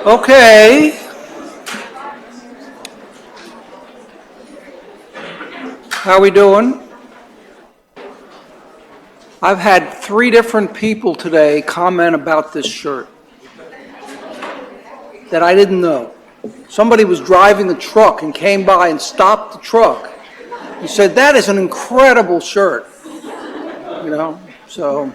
Okay. How are we doing? I've had 3 different people today comment about this shirt that I didn't know. Somebody was driving the truck and came by and stopped the truck. He said, "That is an incredible shirt." You know, so.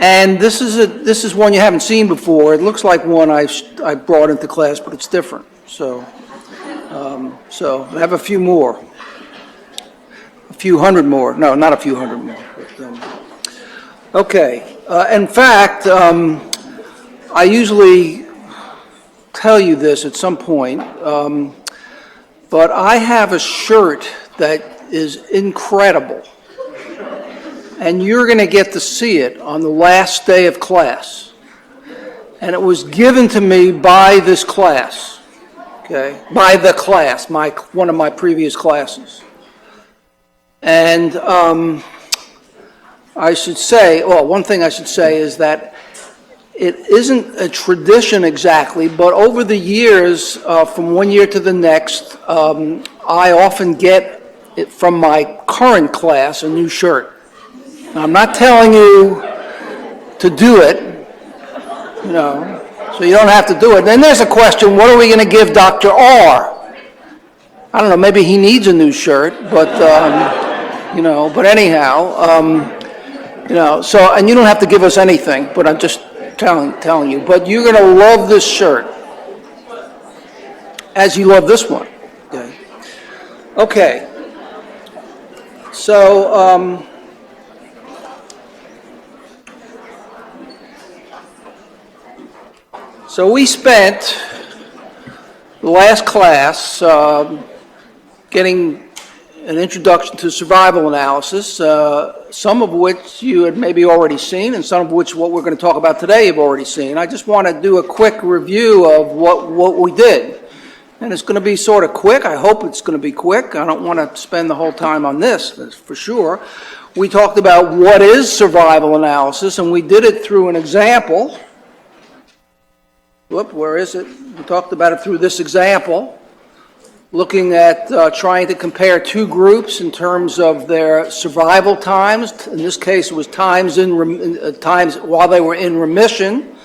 And this is one you haven't seen before. It looks like one I brought into class, but it's different. So I have a few more, a few hundred more. No, not a few hundred more. But, okay. In fact, I usually tell you this at some point, but I have a shirt that is incredible. And you're going to get to see it on the last day of class. And it was given to me by this class, okay? By the class, one of my previous classes. And I should say, well, one thing I should say is that it isn't a tradition exactly, but over the years, from one year to the next, I often get it from my current class a new shirt. Now, I'm not telling you to do it, you know, so you don't have to do it. Then there's a question, what are we going to give Dr. R? I don't know, maybe he needs a new shirt, but, you know, but anyhow, you know, so, and you don't have to give us anything, but I'm just telling you, but you're going to love this shirt as you love this one, okay? Okay, so, so we spent the last class getting an introduction to survival analysis, some of which you had maybe already seen, and some of which what we're going to talk about today you've already seen. I just want to do a quick review of what we did. And it's going to be sort of quick. I hope it's going to be quick. I don't want to spend the whole time on this, that's for sure. We talked about what is survival analysis, and we did it through an example. Whoop, where is it? We talked about it through this example, looking at trying to compare 2 groups in terms of their survival times. In this case, it was times while they were in remission.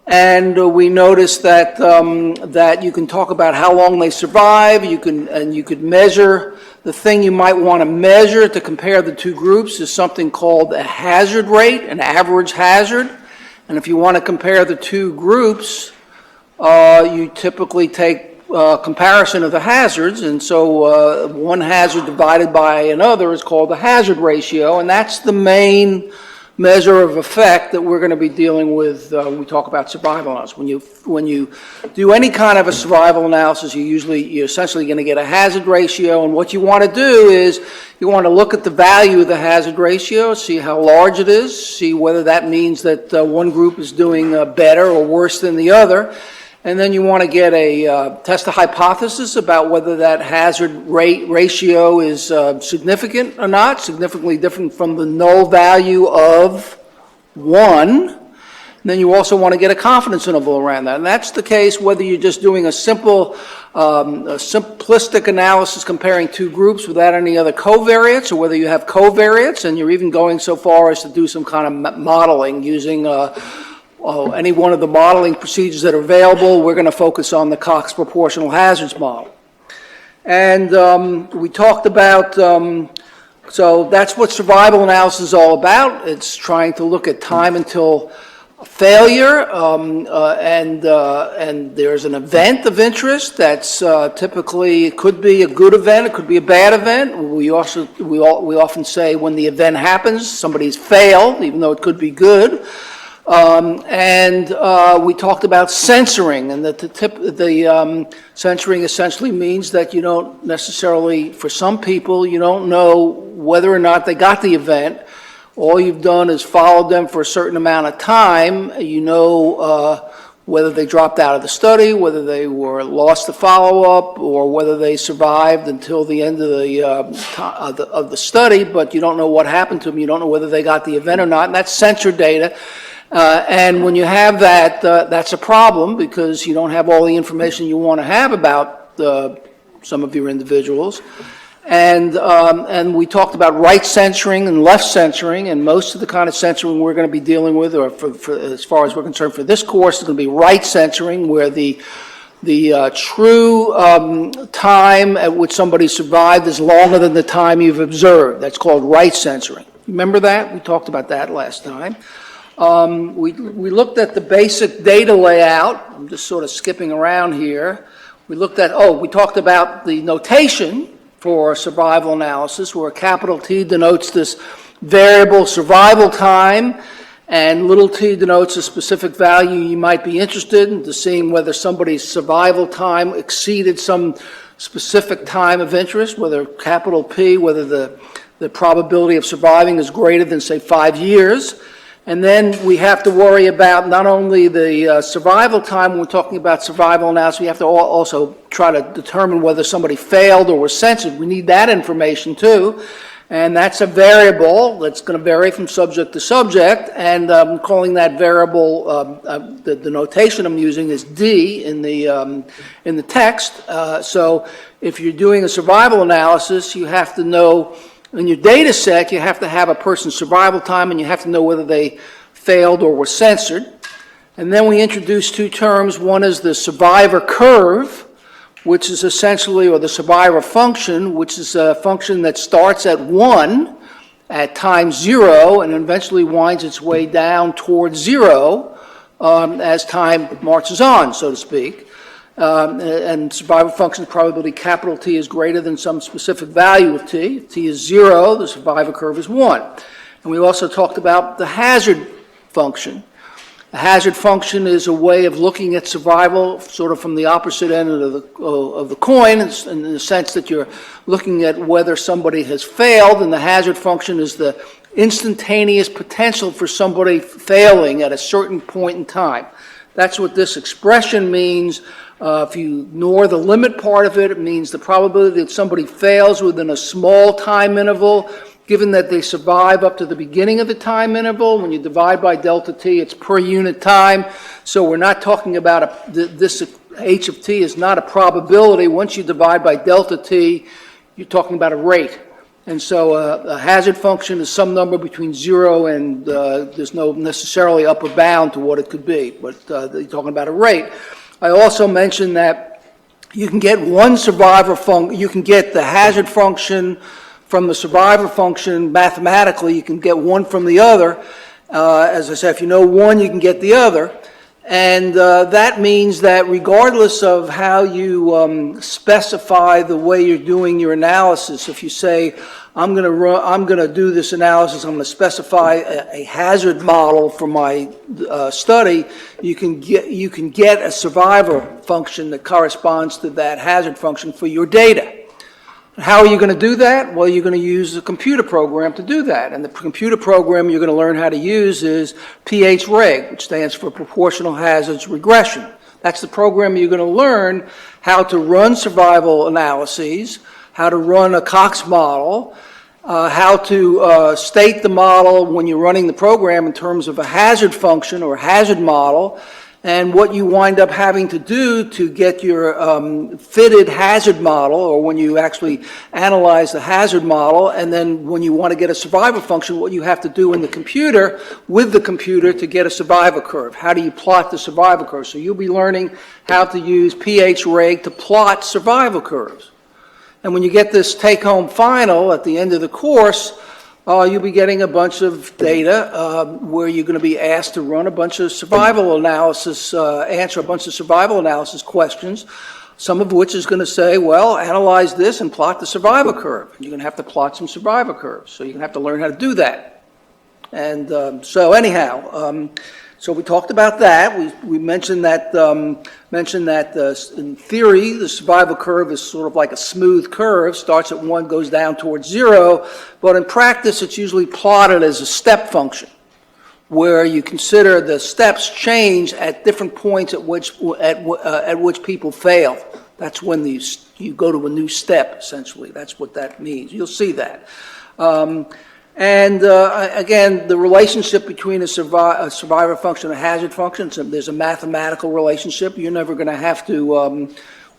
And we noticed that that you can talk about how long they survive. You could measure the thing you might want to measure to compare the 2 groups is something called a hazard rate, an average hazard. And if you want to compare the 2 groups, you typically take comparison of the hazards, and so one hazard divided by another is called the hazard ratio, and that's the main measure of effect that we're going to be dealing with when we talk about survival analysis. When you do any kind of a survival analysis, you're essentially going to get a hazard ratio, and what you want to do is you want to look at the value of the hazard ratio, see how large it is, see whether that means that one group is doing better or worse than the other. And then you want to get test a hypothesis about whether that hazard ratio is significant or not, significantly different from the null value of 1. And then you also want to get a confidence interval around that. And that's the case whether you're just doing a simple, simplistic analysis comparing 2 groups without any other covariates, or whether you have covariates, and you're even going so far as to do some kind of modeling using any one of the modeling procedures that are available. We're going to focus on the Cox proportional hazards model. And we talked about, so that's what survival analysis is all about. It's trying to look at time until failure, and there's an event of interest that's typically, it could be a good event, it could be a bad event. We often say when the event happens, somebody's failed, even though it could be good. We talked about censoring, and that the censoring essentially means that you don't necessarily, for some people, you don't know whether or not they got the event. All you've done is followed them for a certain amount of time. You know whether they dropped out of the study, whether they were lost to follow-up, or whether they survived until the end of the study, but you don't know what happened to them. You don't know whether they got the event or not, and that's censored data. And when you have that, that's a problem because you don't have all the information you want to have about some of your individuals. And we talked about right censoring and left censoring, and most of the kind of censoring we're going to be dealing with, or as far as we're concerned for this course, is going to be right censoring, where the true time at which somebody survived is longer than the time you've observed. That's called right censoring. Remember that? We talked about that last time. We looked at the basic data layout. I'm just sort of skipping around here. We talked about the notation for survival analysis, where capital T denotes this variable survival time, and little t denotes a specific value you might be interested in, to seeing whether somebody's survival time exceeded some specific time of interest, whether capital P, whether the probability of surviving is greater than, say, 5 years. And then we have to worry about not only the survival time when we're talking about survival analysis, we have to also try to determine whether somebody failed or was censored. We need that information too. And that's a variable that's going to vary from subject to subject. And I'm calling that variable, the notation I'm using is D in the text. So if you're doing a survival analysis, you have to know, in your data set, you have to have a person's survival time, and you have to know whether they failed or were censored. And then we introduce two terms. One is the survivor curve, which is essentially, or the survivor function, which is a function that starts at 1 at time 0 and eventually winds its way down towards 0 as time marches on, so to speak. And survival function probability capital T is greater than some specific value of T. If T is 0, the survivor curve is 1. And we also talked about the hazard function. The hazard function is a way of looking at survival sort of from the opposite end of the coin, in the sense that you're looking at whether somebody has failed, and the hazard function is the instantaneous potential for somebody failing at a certain point in time. That's what this expression means. If you ignore the limit part of it, it means the probability that somebody fails within a small time interval, given that they survive up to the beginning of the time interval. When you divide by delta t, it's per unit time. So we're not talking about this h of t is not a probability. Once you divide by delta t, you're talking about a rate. And so a hazard function is some number between 0 and there's no necessarily upper bound to what it could be, but you're talking about a rate. I also mentioned that you can get one survivor function, you can get the hazard function from the survivor function mathematically. You can get one from the other. As I said, if you know one, you can get the other. And that means that regardless of how you specify the way you're doing your analysis, if you say, I'm going to do this analysis, I'm going to specify a hazard model for my study, you can get a survivor function that corresponds to that hazard function for your data. How are you going to do that? Well, you're going to use a computer program to do that. And the computer program you're going to learn how to use is PHREG, which stands for Proportional Hazards Regression. That's the program you're going to learn how to run survival analyses, how to run a Cox model, how to state the model when you're running the program in terms of a hazard function or hazard model, and what you wind up having to do to get your fitted hazard model, or when you actually analyze the hazard model, and then when you want to get a survival function, what you have to do in the computer, with the computer, to get a survival curve. How do you plot the survival curve? So you'll be learning how to use PHREG to plot survival curves. And when you get this take-home final at the end of the course, you'll be getting a bunch of data where you're going to be asked to run a bunch of survival analysis, answer a bunch of survival analysis questions, some of which is going to say, well, analyze this and plot the survival curve. You're going to have to plot some survival curves, so you're going to have to learn how to do that. And so anyhow, so we talked about that. We mentioned that in theory, the survival curve is sort of like a smooth curve, starts at 1, goes down towards 0, but in practice it's usually plotted as a step function, where you consider the steps change at different points at which people fail. That's when you go to a new step, essentially. That's what that means. You'll see that. And again, the relationship between a survivor function and a hazard function, so there's a mathematical relationship. You're never going to have to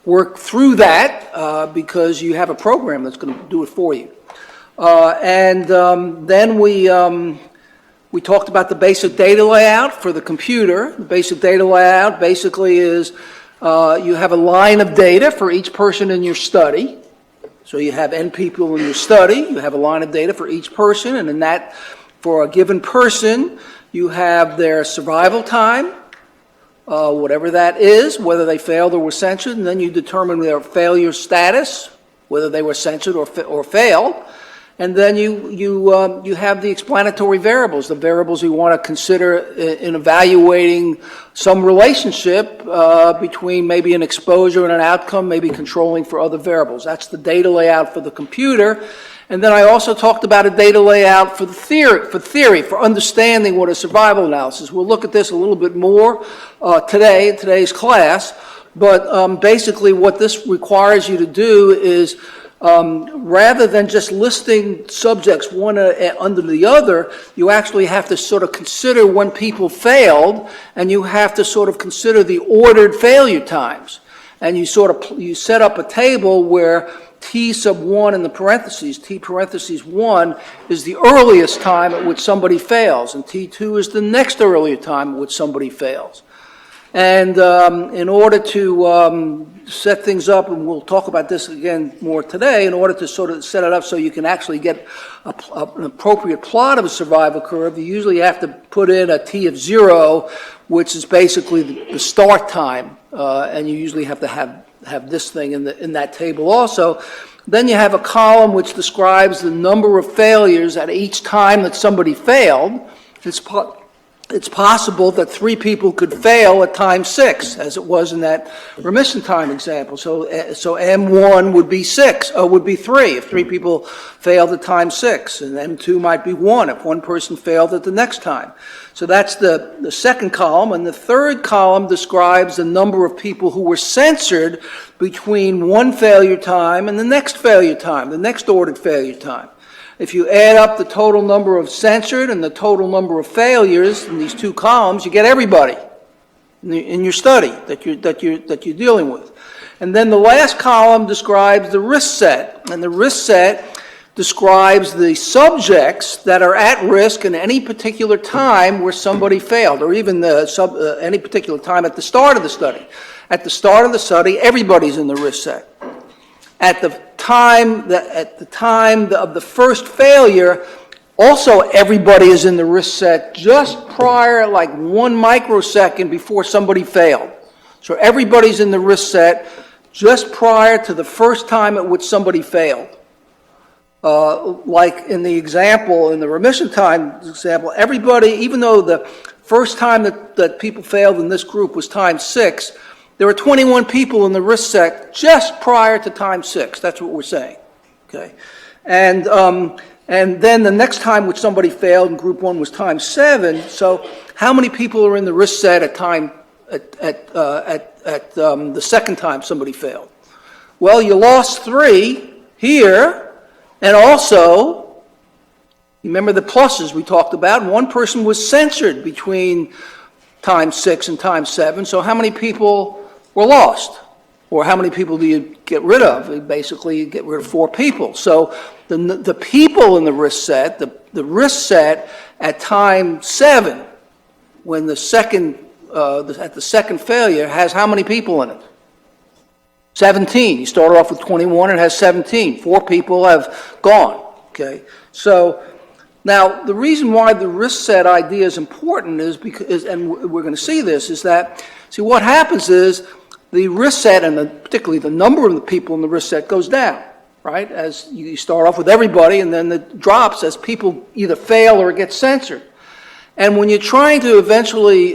work through that because you have a program that's going to do it for you. Then we talked about the basic data layout for the computer. The basic data layout basically is you have a line of data for each person in your study. So you have N people in your study, you have a line of data for each person, and in that, for a given person, you have their survival time, whatever that is, whether they failed or were censored, and then you determine their failure status, whether they were censored or failed. And then you have the explanatory variables, the variables you want to consider in evaluating some relationship between maybe an exposure and an outcome, maybe controlling for other variables. That's the data layout for the computer. And then I also talked about a data layout for the theory, for understanding what a survival analysis. We'll look at this a little bit more today in today's class. But basically what this requires you to do is rather than just listing subjects one under the other, you actually have to sort of consider when people failed, and you have to sort of consider the ordered failure times. And you set up a table where T sub 1 in the parentheses, T parentheses 1 is the earliest time at which somebody fails, and T2 is the next earlier time at which somebody fails. And in order to set things up, and we'll talk about this again more today, in order to sort of set it up so you can actually get an appropriate plot of a survival curve, you usually have to put in a T of 0, which is basically the start time, and you usually have to have this thing in that table also. Then you have a column which describes the number of failures at each time that somebody failed. It's possible that 3 people could fail at time 6, as it was in that remission time example. So M1 would be 3 if 3 people failed at time 6, and M2 might be 1 if 1 person failed at the next time. So that's the second column, and the third column describes the number of people who were censored between one failure time and the next failure time, the next ordered failure time. If you add up the total number of censored and the total number of failures in these two columns, you get everybody in your study that you're dealing with. And then the last column describes the risk set, and the risk set describes the subjects that are at risk in any particular time where somebody failed, or even any particular time at the start of the study. At the start of the study, everybody's in the risk set. At the time of the first failure, also everybody is in the risk set just prior, like 1 microsecond before somebody failed. So everybody's in the risk set just prior to the first time at which somebody failed. Like in the example, in the remission time example, everybody, even though the first time that people failed in this group was time 6, there were 21 people in the risk set just prior to time 6. That's what we're saying. Okay, and then the next time which somebody failed in group 1 was time 7. So how many people are in the risk set at the second time somebody failed? Well, you lost 3 here, and also remember the pluses we talked about. 1 person was censored between time 6 and time 7. So how many people were lost? Or how many people do you get rid of? Basically, you get rid of 4 people. So the people in the risk set, the risk set at time 7, when at the second failure, has how many people in it? 17. You started off with 21, and it has 17. 4 people have gone. Okay, so now the reason why the risk set idea is important is because, and we're going to see this, is that what happens is the risk set, and particularly the number of the people in the risk set, goes down, right? As you start off with everybody, and then it drops as people either fail or get censored. And when you're trying to eventually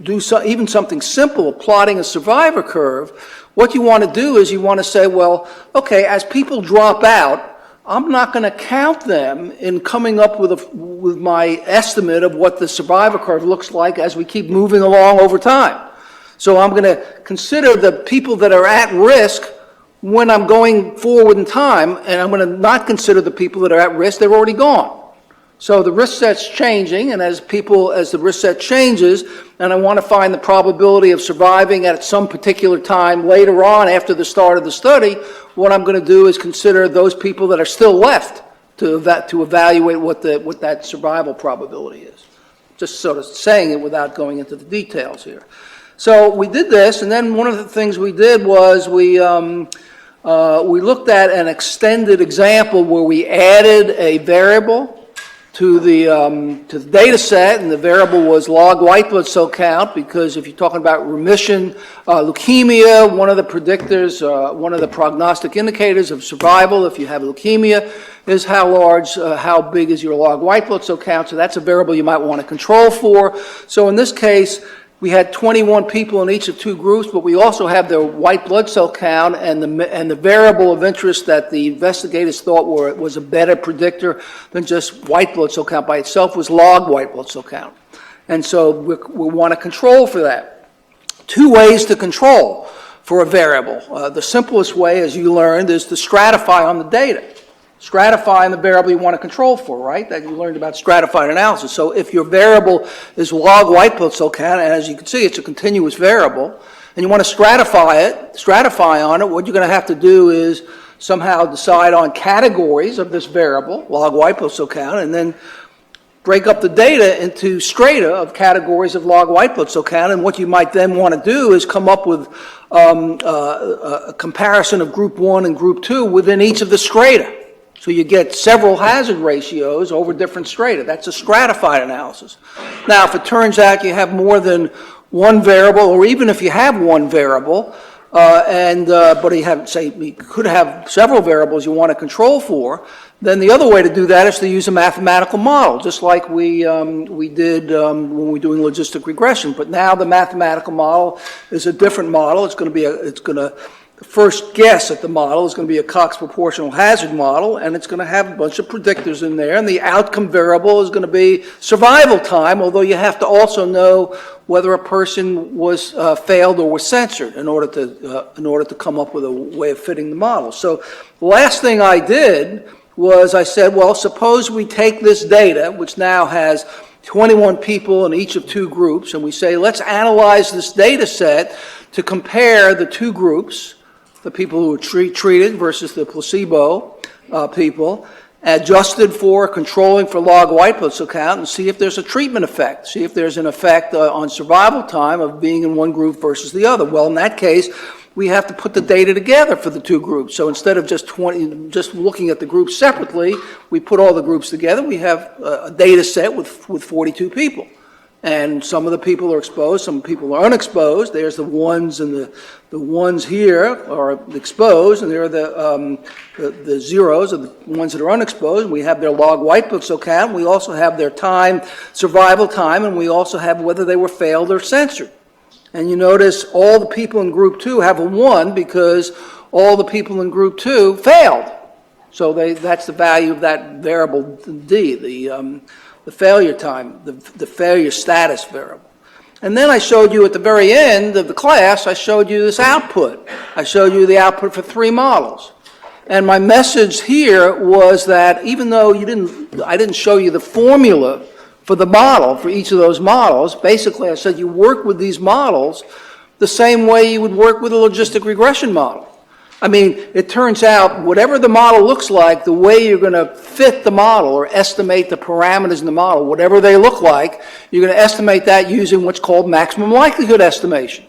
do even something simple, plotting a survivor curve, what you want to do is you want to say, well, okay, as people drop out, I'm not going to count them in coming up with my estimate of what the survivor curve looks like as we keep moving along over time. So I'm going to consider the people that are at risk when I'm going forward in time, and I'm going to not consider the people that are at risk. They're already gone. So the risk set's changing, and as the risk set changes, and I want to find the probability of surviving at some particular time later on after the start of the study, what I'm going to do is consider those people that are still left to evaluate what that survival probability is. Just sort of saying it without going into the details here. So we did this, and then one of the things we did was we looked at an extended example where we added a variable to the data set, and the variable was log white blood cell count, because if you're talking about remission, leukemia, one of the predictors, one of the prognostic indicators of survival if you have leukemia is how big is your log white blood cell count. So that's a variable you might want to control for. So in this case, we had 21 people in each of two groups, but we also have their white blood cell count, and the variable of interest that the investigators thought was a better predictor than just white blood cell count by itself was log white blood cell count. And so we want to control for that. Two ways to control for a variable. The simplest way, as you learned, is to stratify on the data. Stratify in the variable you want to control for, right? That you learned about stratified analysis. So if your variable is log white blood cell count, and as you can see, it's a continuous variable, and you want to stratify on it, what you're going to have to do is somehow decide on categories of this variable, log white blood cell count, and then break up the data into strata of categories of log white blood cell count. And what you might then want to do is come up with a comparison of group 1 and group 2 within each of the strata. So you get several hazard ratios over different strata. That's a stratified analysis. Now, if it turns out you have more than one variable, or even if you have one variable, but you could have several variables you want to control for, then the other way to do that is to use a mathematical model, just like we did when we were doing logistic regression. But now the mathematical model is a different model. The first guess at the model is going to be a Cox proportional hazard model, and it's going to have a bunch of predictors in there, and the outcome variable is going to be survival time, although you have to also know whether a person was failed or was censored in order to come up with a way of fitting the model. So the last thing I did was I said, well, suppose we take this data, which now has 21 people in each of two groups, and we say, let's analyze this data set to compare the two groups, the people who were treated versus the placebo people, adjusted for controlling for log white blood cell count, and see if there's a treatment effect, see if there's an effect on survival time of being in one group versus the other. Well, in that case, we have to put the data together for the two groups. So instead of just looking at the groups separately, we put all the groups together. We have a data set with 42 people. And some of the people are exposed, some people are unexposed. There's the ones, and the ones here are exposed, and there are the zeros, are the ones that are unexposed. We have their log white blood cell count. We also have their survival time, and we also have whether they were failed or censored. And you notice all the people in group 2 have a 1 because all the people in group 2 failed. So that's the value of that variable D, the failure time, the failure status variable. And then I showed you at the very end of the class, I showed you this output. I showed you the output for 3 models. And my message here was that even though I didn't show you the formula for the model, for each of those models, basically I said you work with these models the same way you would work with a logistic regression model. I mean, it turns out whatever the model looks like, the way you're going to fit the model or estimate the parameters in the model, whatever they look like, you're going to estimate that using what's called maximum likelihood estimation.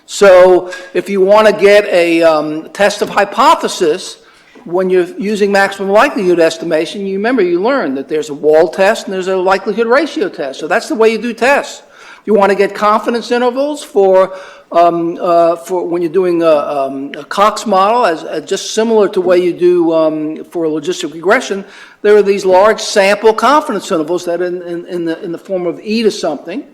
So if you want to get a test of hypothesis, when you're using maximum likelihood estimation, you learn that there's a wall test and there's a likelihood ratio test. So that's the way you do tests. You want to get confidence intervals for when you're doing a Cox model, as just similar to the way you do for a logistic regression. There are these large sample confidence intervals that in the form of e to something,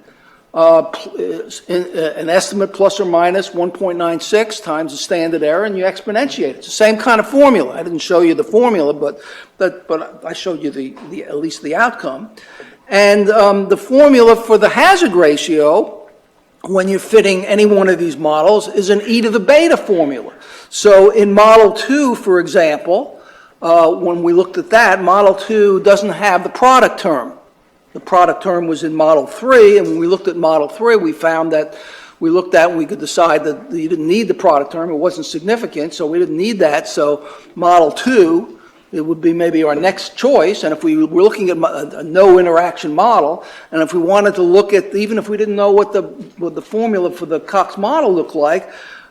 an estimate plus or minus 1.96 times the standard error, and you exponentiate it. It's the same kind of formula. I didn't show you the formula, but I showed you at least the outcome. And the formula for the hazard ratio, when you're fitting any one of these models, is an e to the beta formula. So in model 2, for example, when we looked at that, Model 2 doesn't have the product term. The product term was in Model 3, and when we looked at Model 3, we found that we looked at and we could decide that you didn't need the product term. It wasn't significant, so we didn't need that. So Model 2, it would be maybe our next choice. And if we were looking at a no interaction model, and if we wanted to look at, even if we didn't know what the formula for the Cox model looked like,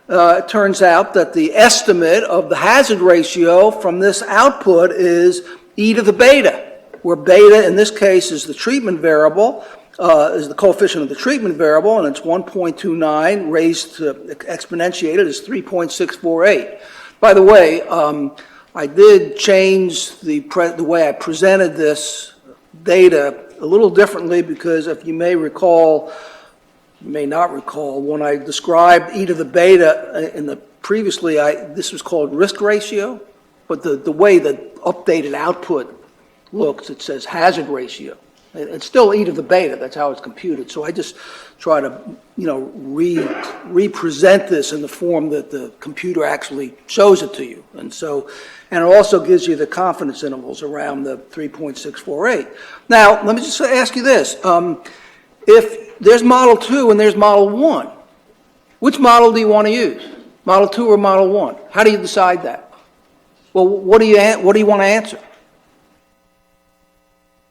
it turns out that the estimate of the hazard ratio from this output is e to the beta, where beta in this case is the treatment variable, is the coefficient of the treatment variable, and it's 1.29 raised to exponentiated is 3.648. By the way, I did change the way I presented this data a little differently, because if you may recall, you may not recall, when I described e to the beta in the previously, this was called risk ratio, but the way the updated output looks, it says hazard ratio. It's still e to the beta, that's how it's computed. So I just try to, represent this in the form that the computer actually shows it to you. And it also gives you the confidence intervals around the 3.648. Now, let me just ask you this. If there's Model 2 and there's Model 1, which model do you want to use? Model 2 or Model 1? How do you decide that? Well, what do you want to answer?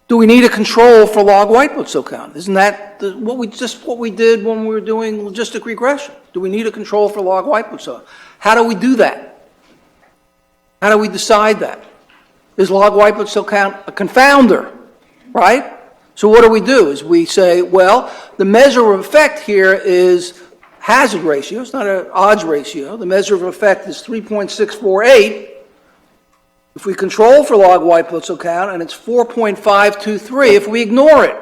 Do we need a control for log white blood cell count? Isn't that what we did when we were doing logistic regression? Do we need a control for log white blood cell? How do we do that? How do we decide that? Is log white blood cell count a confounder, right? So what do? Is we say, well, the measure of effect here is hazard ratio. It's not an odds ratio. The measure of effect is 3.648. If we control for log white blood cell count and it's 4.523, if we ignore it,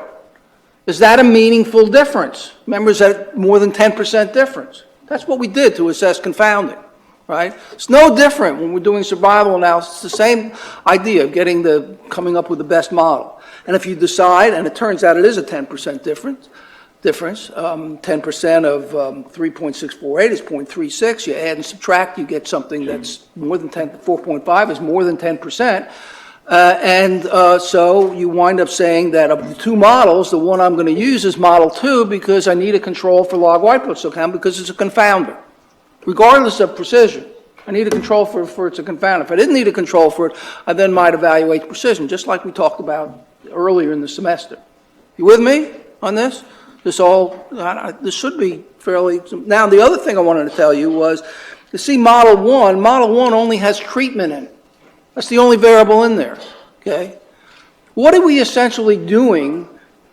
is that a meaningful difference? Remember, is that more than 10% difference? That's what we did to assess confounding, right? It's no different when we're doing survival analysis. It's the same idea of coming up with the best model. And if you decide, and it turns out it is a 10% difference, 10% of 3.648 is 0.36. You add and subtract, you get something that's more than 10. 4.5 is more than 10%. So you wind up saying that of the two models, the one I'm going to use is Model 2 because I need a control for log white blood cell count because it's a confounder. Regardless of precision, I need a control for it's a confounder. If I didn't need a control for it, I then might evaluate precision, just like we talked about earlier in the semester. You with me on this? This should be fairly. Now, the other thing I wanted to tell you was, you see Model 1 only has treatment in it. That's the only variable in there, okay? What are we essentially doing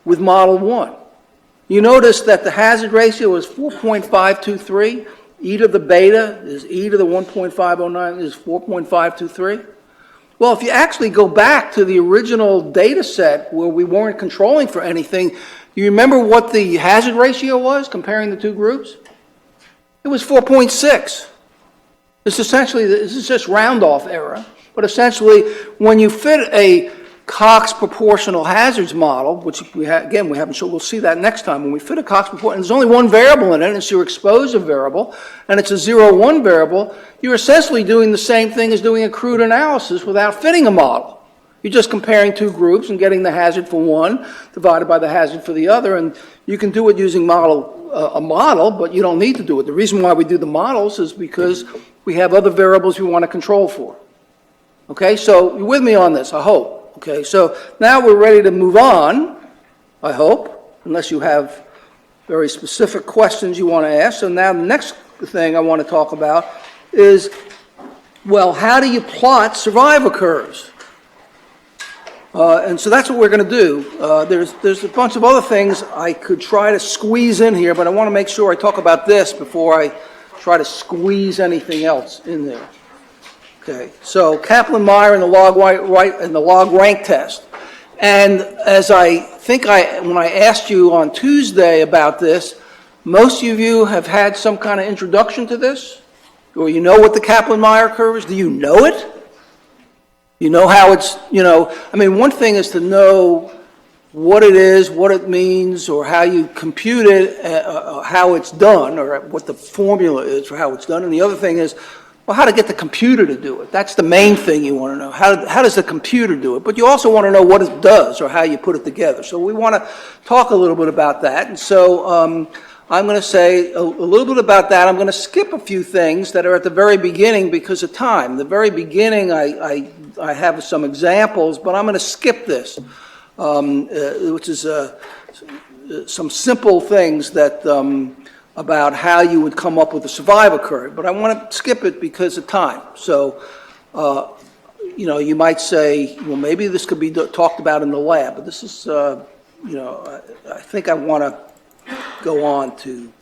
with Model 1? You notice that the hazard ratio is 4.523. E to the beta is e to the 1.509 is 4.523. Well, if you actually go back to the original data set where we weren't controlling for anything, you remember what the hazard ratio was comparing the two groups? It was 4.6. This is just round-off error, but essentially when you fit a Cox proportional hazards model, which we haven't shown, we'll see that next time. When we fit a Cox proportional, and there's only one variable in it, and it's your exposure variable, and it's a 0-1 variable, you're essentially doing the same thing as doing a crude analysis without fitting a model. You're just comparing two groups and getting the hazard for one divided by the hazard for the other, and you can do it using a model, but you don't need to do it. The reason why we do the models is because we have other variables we want to control for. Okay, so you're with me on this, I hope. Okay, so now we're ready to move on, I hope, unless you have very specific questions you want to ask. So now the next thing I want to talk about is, well, how do you plot survival curves? And so that's what we're going to do. There's a bunch of other things I could try to squeeze in here, but I want to make sure I talk about this before I try to squeeze anything else in there. Okay, so Kaplan-Meier and the LogRank test. And as I think when I asked you on Tuesday about this, most of you have had some kind of introduction to this, or you know what the Kaplan-Meier curve is. Do you know it? You know how it's, I mean, one thing is to know what it is, what it means, or how you compute it, how it's done, or what the formula is for how it's done. And the other thing is, well, how to get the computer to do it. That's the main thing you want to know. How does the computer do it? But you also want to know what it does or how you put it together. So we want to talk a little bit about that. And so I'm going to say a little bit about that. I'm going to skip a few things that are at the very beginning because of time. The very beginning, I have some examples, but I'm going to skip this, which is some simple things that about how you would come up with a survival curve, but I want to skip it because of time. So, you know, you might say, well, maybe this could be talked about in the lab, but this is, you know, I think I want to go on to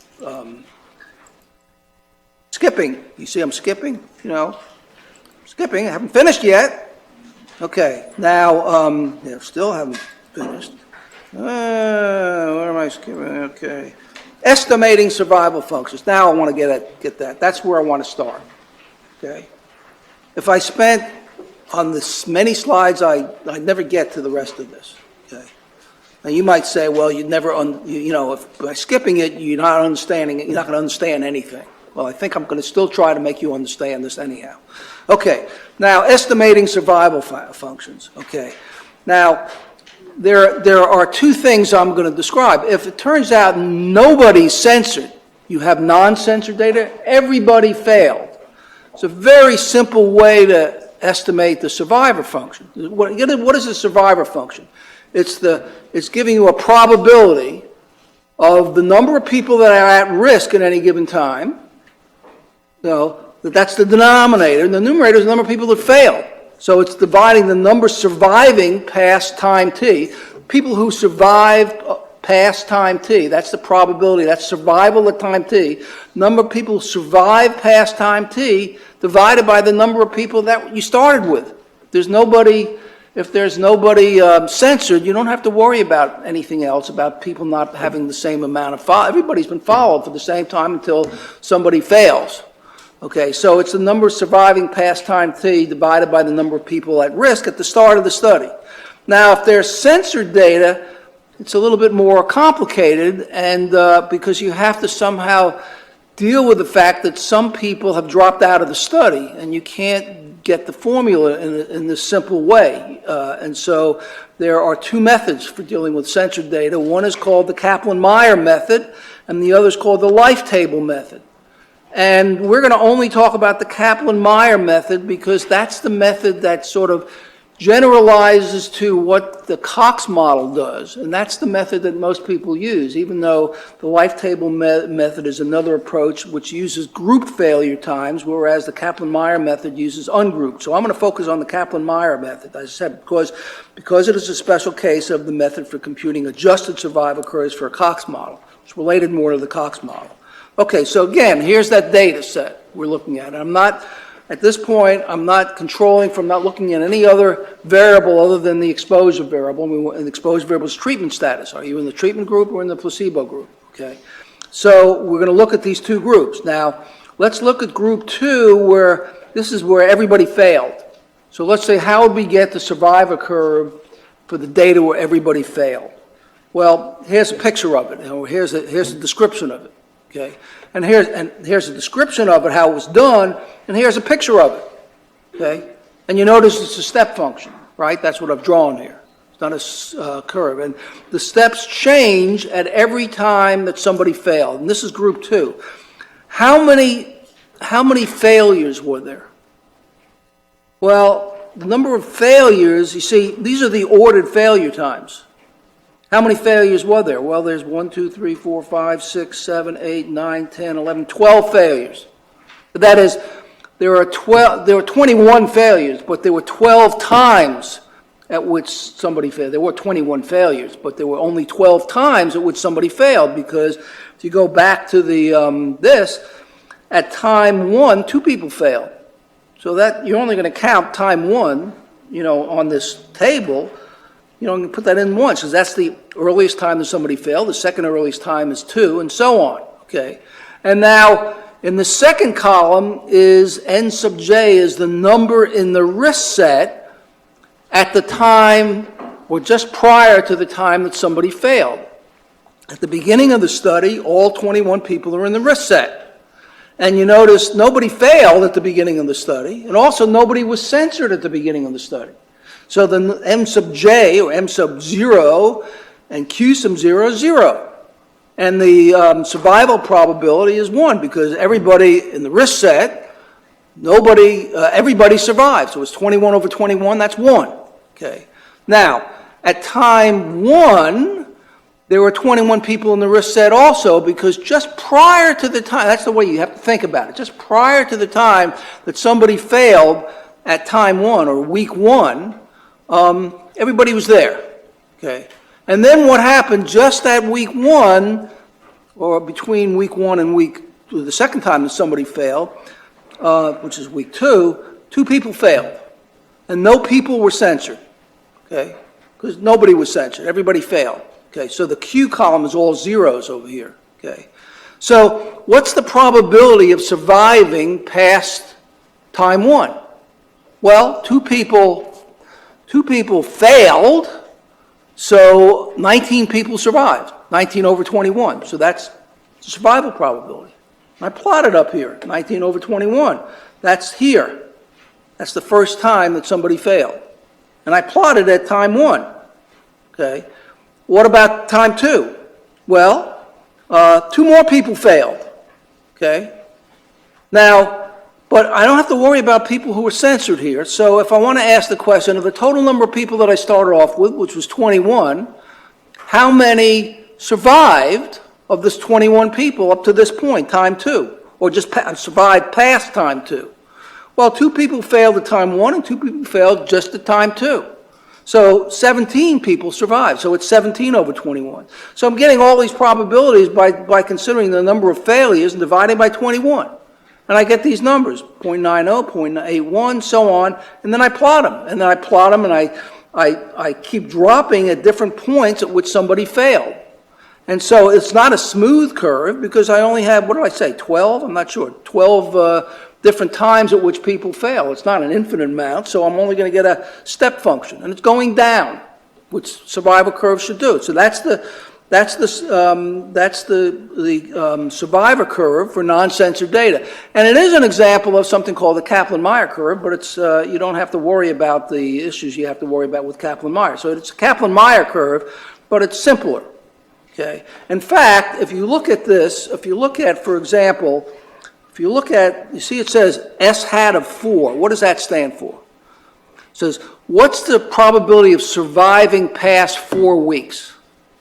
skipping. You see I'm skipping, you know, skipping. I haven't finished yet. Okay, now, yeah, still haven't finished. Where am I skipping? Okay. Estimating survival functions. Now I want to get that. That's where I want to start. Okay. If I spent on this many slides, I'd never get to the rest of this. Okay. Now you might say, well, you'd never, you know, if by skipping it, you're not understanding it. You're not going to understand anything. Well, I think I'm going to still try to make you understand this anyhow. Okay. Now estimating survival functions. Okay. Now. There are two things I'm going to describe. If it turns out nobody's censored, you have non-censored data, everybody failed. It's a very simple way to estimate the survivor function. What is a survivor function? It's giving you a probability of the number of people that are at risk at any given time. So that's the denominator, and the numerator is the number of people that failed. So it's dividing the number surviving past time t. People who survived past time t, that's the probability, that's survival at time t. Number of people who survived past time t divided by the number of people that you started with. If there's nobody censored, you don't have to worry about anything else, about people not having the same amount of follow. Everybody's been followed for the same time until somebody fails. Okay, so it's the number surviving past time t divided by the number of people at risk at the start of the study. Now, if there's censored data, it's a little bit more complicated, and because you have to somehow deal with the fact that some people have dropped out of the study, and you can't get the formula in this simple way. And so there are two methods for dealing with censored data. One is called the Kaplan-Meier method, and the other is called the life table method. And we're going to only talk about the Kaplan-Meier method because that's the method that sort of generalizes to what the Cox model does. And that's the method that most people use, even though the life table method is another approach which uses grouped failure times, whereas the Kaplan-Meier method uses ungrouped. So I'm going to focus on the Kaplan-Meier method, as I said, because it is a special case of the method for computing adjusted survival curves for a Cox model. It's related more to the Cox model. Okay, so again, here's that data set we're looking at. At this point, I'm not controlling from not looking at any other variable other than the exposure variable. And the exposure variable is treatment status. Are you in the treatment group or in the placebo group? Okay, so we're going to look at these two groups. Now, let's look at group 2, where this is where everybody failed. So let's say, how would we get the survivor curve for the data where everybody failed? Well, here's a picture of it. Here's a description of it. Okay, and here's a description of it, how it was done, and here's a picture of it. Okay, and you notice it's a step function, right? That's what I've drawn here. It's not a curve, and the steps change at every time that somebody failed. And this is group 2. How many failures were there? Well, the number of failures. You see, these are the ordered failure times. How many failures were there? Well, there's 1, 2, 3, 4, 5, 6, 7, 8, 9, 10, 11, 12 failures. That is, there were 21 failures, but there were 12 times at which somebody failed. There were 21 failures, but there were only 12 times at which somebody failed, because if you go back to the at time 1, 2 people failed. So that you're only going to count time 1, on this table. You put that in once, because that's the earliest time that somebody failed. The second earliest time is 2, and so on. Okay, and now in the second column is n sub j is the number in the risk set at the time or just prior to the time that somebody failed. At the beginning of the study, all 21 people are in the risk set. And you notice nobody failed at the beginning of the study, and also nobody was censored at the beginning of the study. So the M sub j, or M sub 0, and Q sub 0 is 0. And the survival probability is 1, because everybody in the risk set, everybody survived. So it's 21 over 21, that's 1. Okay. Now, at time 1, there were 21 people in the risk set also, because just prior to the time, that's the way you have to think about it, just prior to the time that somebody failed at time 1 or week 1, everybody was there. Okay. And then what happened just at week 1, or between week 1 and the second time that somebody failed, which is week 2, 2 people failed. And no people were censored. Okay. Because nobody was censored. Everybody failed. Okay, so the Q column is all zeros over here. Okay, so what's the probability of surviving past time 1? Well, two people failed, so 19 people survived. 19 over 21. So that's the survival probability. I plotted up here, 19 over 21. That's here. That's the first time that somebody failed. And I plotted at time 1. Okay. What about time 2? Well, 2 more people failed. Okay? Now, but I don't have to worry about people who were censored here. So if I want to ask the question of the total number of people that I started off with, which was 21, how many survived of this 21 people up to this point, time 2? Or just survived past time 2? Well, 2 people failed at time 1 and 2 people failed just at time 2. So 17 people survived. So it's 17 over 21. So I'm getting all these probabilities by considering the number of failures and dividing by 21. And I get these numbers, 0.90, 0.81, so on. And then I plot them. And then I plot them and I keep dropping at different points at which somebody failed. And so it's not a smooth curve because I only have, what do I say, 12? I'm not sure. 12 different times at which people fail. It's not an infinite amount, so I'm only going to get a step function, and it's going down, which survival curves should do. So that's the survivor curve for non-censored data, and it is an example of something called the Kaplan-Meier curve, but it's you don't have to worry about the issues you have to worry about with Kaplan-Meier. So it's a Kaplan-Meier curve, but it's simpler. Okay. In fact, if you look at this, for example. If you look at, you see it says S hat of 4. What does that stand for? It says, what's the probability of surviving past 4 weeks?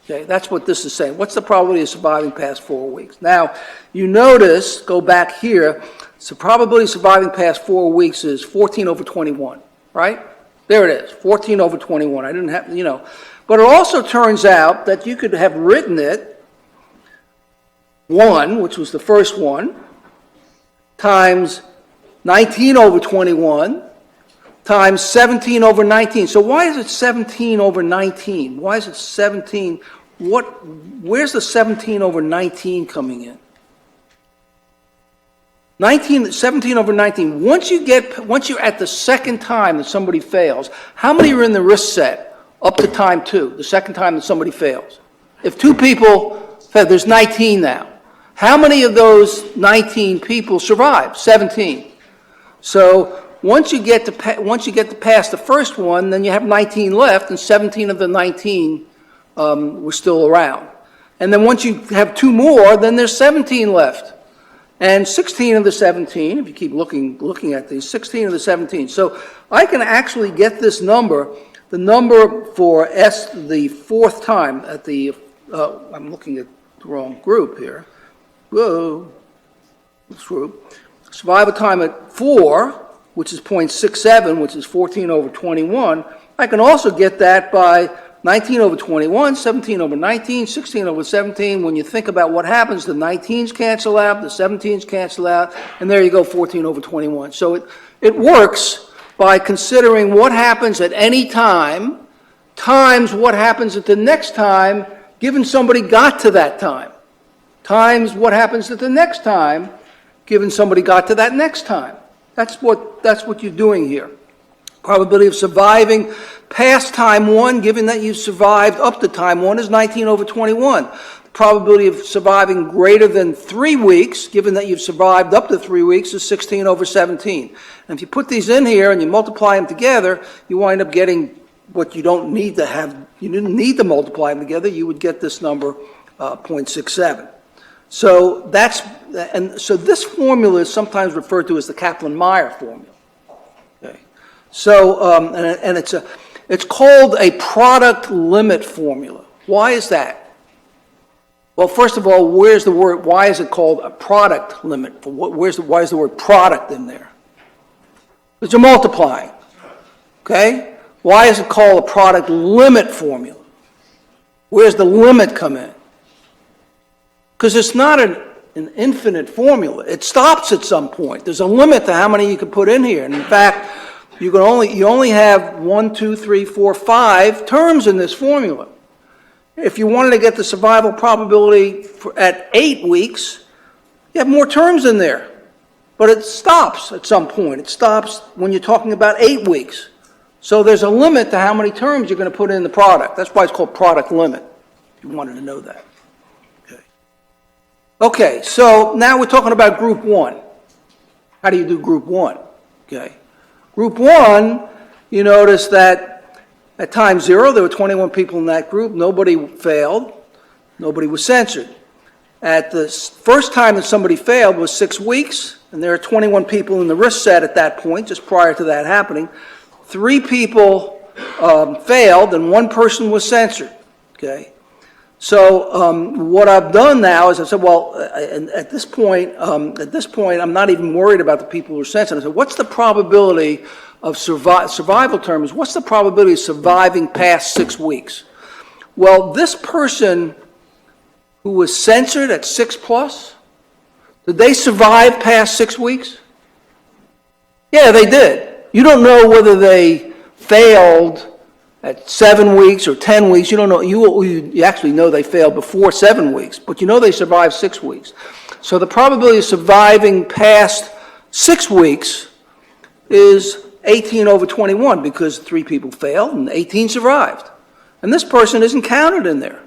Okay, that's what this is saying. What's the probability of surviving past 4 weeks? Now, you notice, go back here, the probability of surviving past 4 weeks is 14 over 21, right? There it is, 14 over 21. I didn't have, But it also turns out that you could have written it 1, which was the first one, times 19 over 21 times 17 over 19. So why is it 17 over 19? Why is it 17? Where's the 17 over 19 coming in? 17 over 19. Once you're at the second time that somebody fails, how many are in the risk set up to time 2, the second time that somebody fails? If 2 people fail, there's 19 now. How many of those 19 people survived? 17. So once you get to past the first one, then you have 19 left, and 17 of the 19 were still around. And then once you have 2 more, then there's 17 left, and 16 of the 17. If you keep looking at these, 16 of the 17. So I can actually get this number, the number for S, the 4th time at the. I'm looking at the wrong group here. Whoa, this group. Survival time at 4, which is 0.67, which is 14 over 21. I can also get that by 19 over 21, 17 over 19, 16 over 17. When you think about what happens, the 19s cancel out, the 17s cancel out, and there you go, 14 over 21. So it works by considering what happens at any time times what happens at the next time, given somebody got to that time, times what happens at the next time, given somebody got to that next time. That's what you're doing here. Probability of surviving past time 1, given that you survived up to time 1, is 19 over 21. The probability of surviving greater than 3 weeks, given that you've survived up to 3 weeks, is 16 over 17. And if you put these in here and you multiply them together, you wind up getting what you don't need to have. You didn't need to multiply them together. You would get this number, 0.67. So so this formula is sometimes referred to as the Kaplan-Meier formula. Okay. So and it's called a product limit formula. Why is that? Well, first of all, where's the word? Why is it called a product limit? Why is the word product in there? Because you're multiplying. Okay. Why is it called a product limit formula? Where's the limit come in? Because it's not an infinite formula. It stops at some point. There's a limit to how many you can put in here. And in fact, you only have 1, 2, 3, 4, 5 terms in this formula. If you wanted to get the survival probability at 8 weeks, you have more terms in there. But it stops at some point. It stops when you're talking about 8 weeks. So there's a limit to how many terms you're going to put in the product. That's why it's called product limit, if you wanted to know that. Okay, so now we're talking about group 1. How do you do group 1? Okay. Group 1, you notice that at time 0, there were 21 people in that group. Nobody failed. Nobody was censored. At the first time that somebody failed was 6 weeks, and there are 21 people in the risk set at that point, just prior to that happening. 3 people failed, and 1 person was censored. Okay. So what I've done now is I said, well, at this point, I'm not even worried about the people who are censored. I said, what's the probability of survival terms? What's the probability of surviving past 6 weeks? Well, this person who was censored at 6+, did they survive past 6 weeks? Yeah, they did. You don't know whether they failed at 7 weeks or 10 weeks. You don't know. You actually know they failed before 7 weeks, but you know they survived 6 weeks. So the probability of surviving past 6 weeks is 18 over 21 because 3 people failed and 18 survived. And this person isn't counted in there.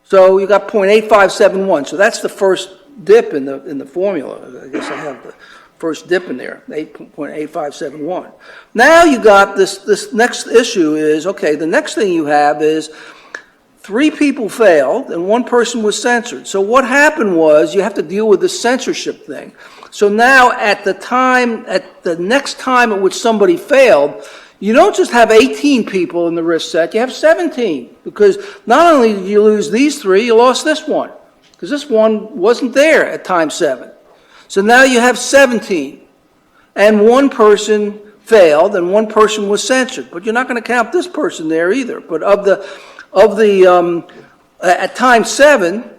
So you got 0.8571. So that's the first dip in the formula. I guess I have the first dip in there, 8.8571. Now you got this next issue is, okay, the next thing you have is 3 people failed and 1 person was censored. So what happened was you have to deal with the censorship thing. So now at the next time at which somebody failed, you don't just have 18 people in the risk set, you have 17. Because not only did you lose these 3, you lost this one. Because this one wasn't there at time 7. So now you have 17, and 1 person failed, and 1 person was censored. But you're not going to count this person there either. But at time 7,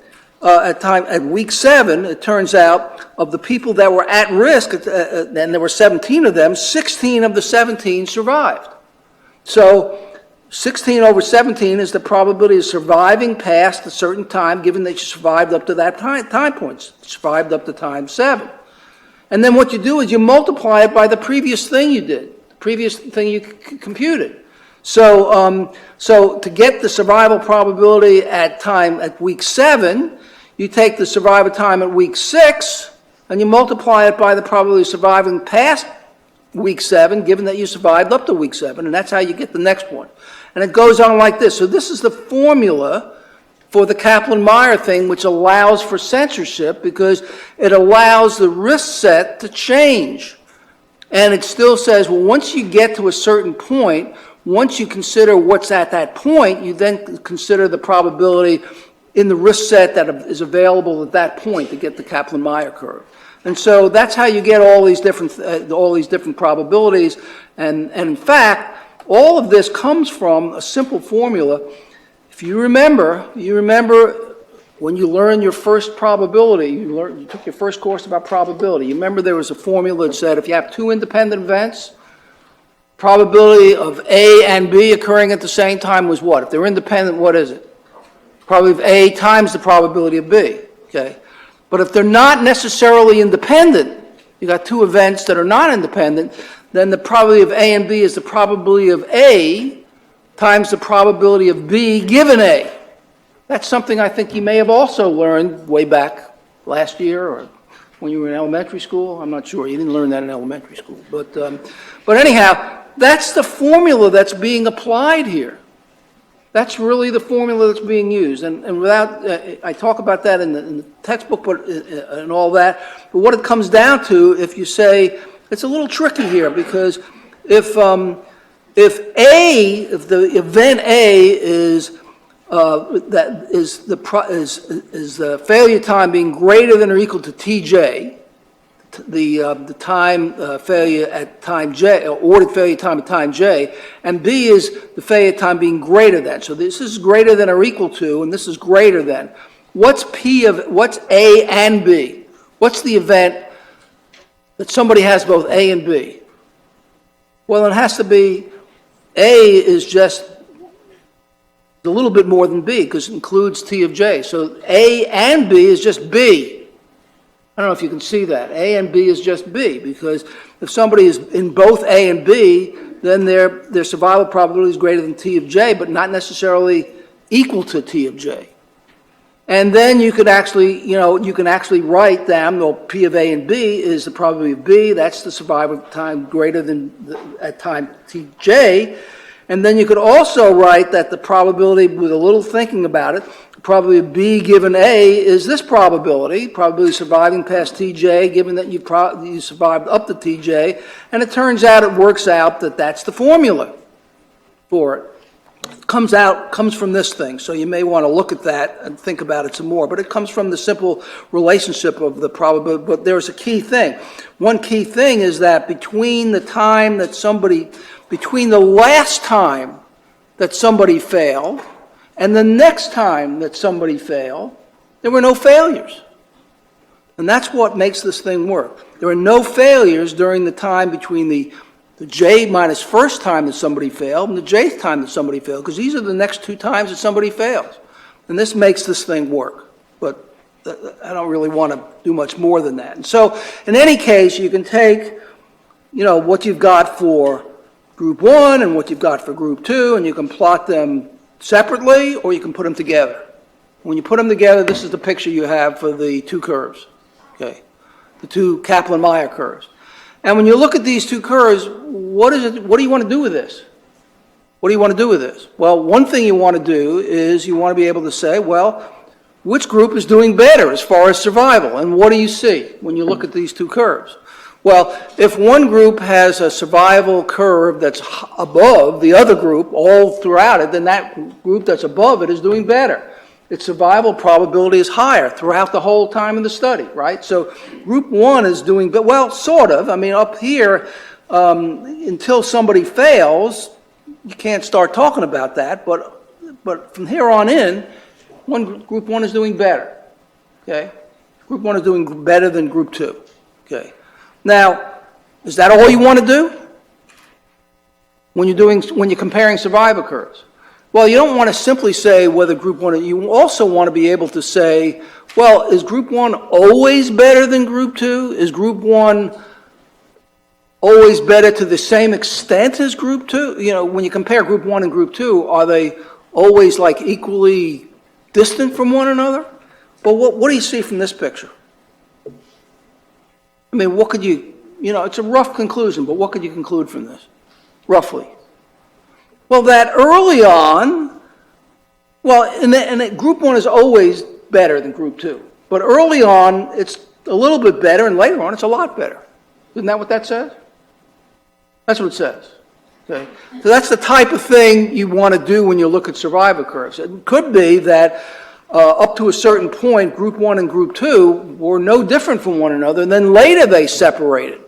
at week 7, it turns out of the people that were at risk, and there were 17 of them, 16 of the 17 survived. So 16 over 17 is the probability of surviving past a certain time, given that you survived up to that time point, survived up to time 7. And then what you do is you multiply it by the previous thing you did, the previous thing you computed. So, so to get the survival probability at week 7, you take the survival time at week 6, and you multiply it by the probability of surviving past week 7, given that you survived up to week 7, and that's how you get the next one. And it goes on like this. So this is the formula for the Kaplan-Meier thing, which allows for censorship because it allows the risk set to change. And it still says, well, once you get to a certain point, once you consider what's at that point, you then consider the probability in the risk set that is available at that point to get the Kaplan-Meier curve. And so that's how you get all these different probabilities. And in fact, all of this comes from a simple formula. If you remember when you learned your first probability, you took your first course about probability. You remember there was a formula that said if you have 2 independent events, probability of A and B occurring at the same time was what? If they're independent, what is it? Probability of A times the probability of B. Okay. But if they're not necessarily independent, you got 2 events that are not independent, then the probability of A and B is the probability of A times the probability of B given A. That's something I think you may have also learned way back last year or when you were in elementary school. I'm not sure. You didn't learn that in elementary school. But anyhow, that's the formula that's being applied here. That's really the formula that's being used. And without, I talk about that in the textbook and all that, but what it comes down to, if you say, it's a little tricky here, because if the event A is the failure time being greater than or equal to Tj, the time failure at time j, ordered failure time at time j, and B is the failure time being greater than. So this is greater than or equal to, and this is greater than. What's A and B? What's the event that somebody has both A and B? Well, it has to be A is just a little bit more than B because it includes T of J. So A and B is just B. I don't know if you can see that. A and B is just B, because if somebody is in both A and B, then their survival probability is greater than T of J, but not necessarily equal to T of J. And then you could actually, you can actually write down, well, P of A and B is the probability of B. That's the survival time greater than at time Tj. And then you could also write that the probability, with a little thinking about it, the probability of B given A is this probability of surviving past Tj, given that you survived up to Tj, and it turns out, it works out that that's the formula for it. It comes from this thing, so you may want to look at that and think about it some more, but it comes from the simple relationship of the probability. But there's a key thing. One key thing is that between the last time that somebody failed and the next time that somebody failed, there were no failures. And that's what makes this thing work. There are no failures during the time between the J minus first time that somebody failed and the Jth time that somebody failed, because these are the next two times that somebody fails. And this makes this thing work. But I don't really want to do much more than that. And so, in any case, you can take, what you've got for Group 1 and what you've got for Group 2, and you can plot them separately, or you can put them together. When you put them together, this is the picture you have for the two curves, okay? The two Kaplan-Meier curves. And when you look at these two curves, what do you want to do with this? What do you want to do with this? Well, one thing you want to do is you want to be able to say, well, which group is doing better as far as survival? And what do you see when you look at these two curves? Well, if one group has a survival curve that's above the other group all throughout it, then that group that's above it is doing better. Its survival probability is higher throughout the whole time of the study, right? So Group 1 is doing, well, sort of. I mean, up here, until somebody fails, you can't start talking about that, but from here on in, Group 1 is doing better, okay? Group 1 is doing better than Group 2, okay? Now, is that all you want to do when you're comparing survival curves? Well, you don't want to simply say whether Group 1, you also want to be able to say, well, is Group 1 always better than Group 2? Is Group 1 always better to the same extent as Group 2? When you compare Group 1 and Group 2, are they always like equally distant from one another? Well, what do you see from this picture? I mean, what could it's a rough conclusion, but what could you conclude from this, roughly? Well, that early on, Group 1 is always better than Group 2. But early on, it's a little bit better, and later on, it's a lot better. Isn't that what that says? That's what it says. Okay? So that's the type of thing you want to do when you look at survival curves. It could be that up to a certain point, Group 1 and Group 2 were no different from one another, and then later they separated.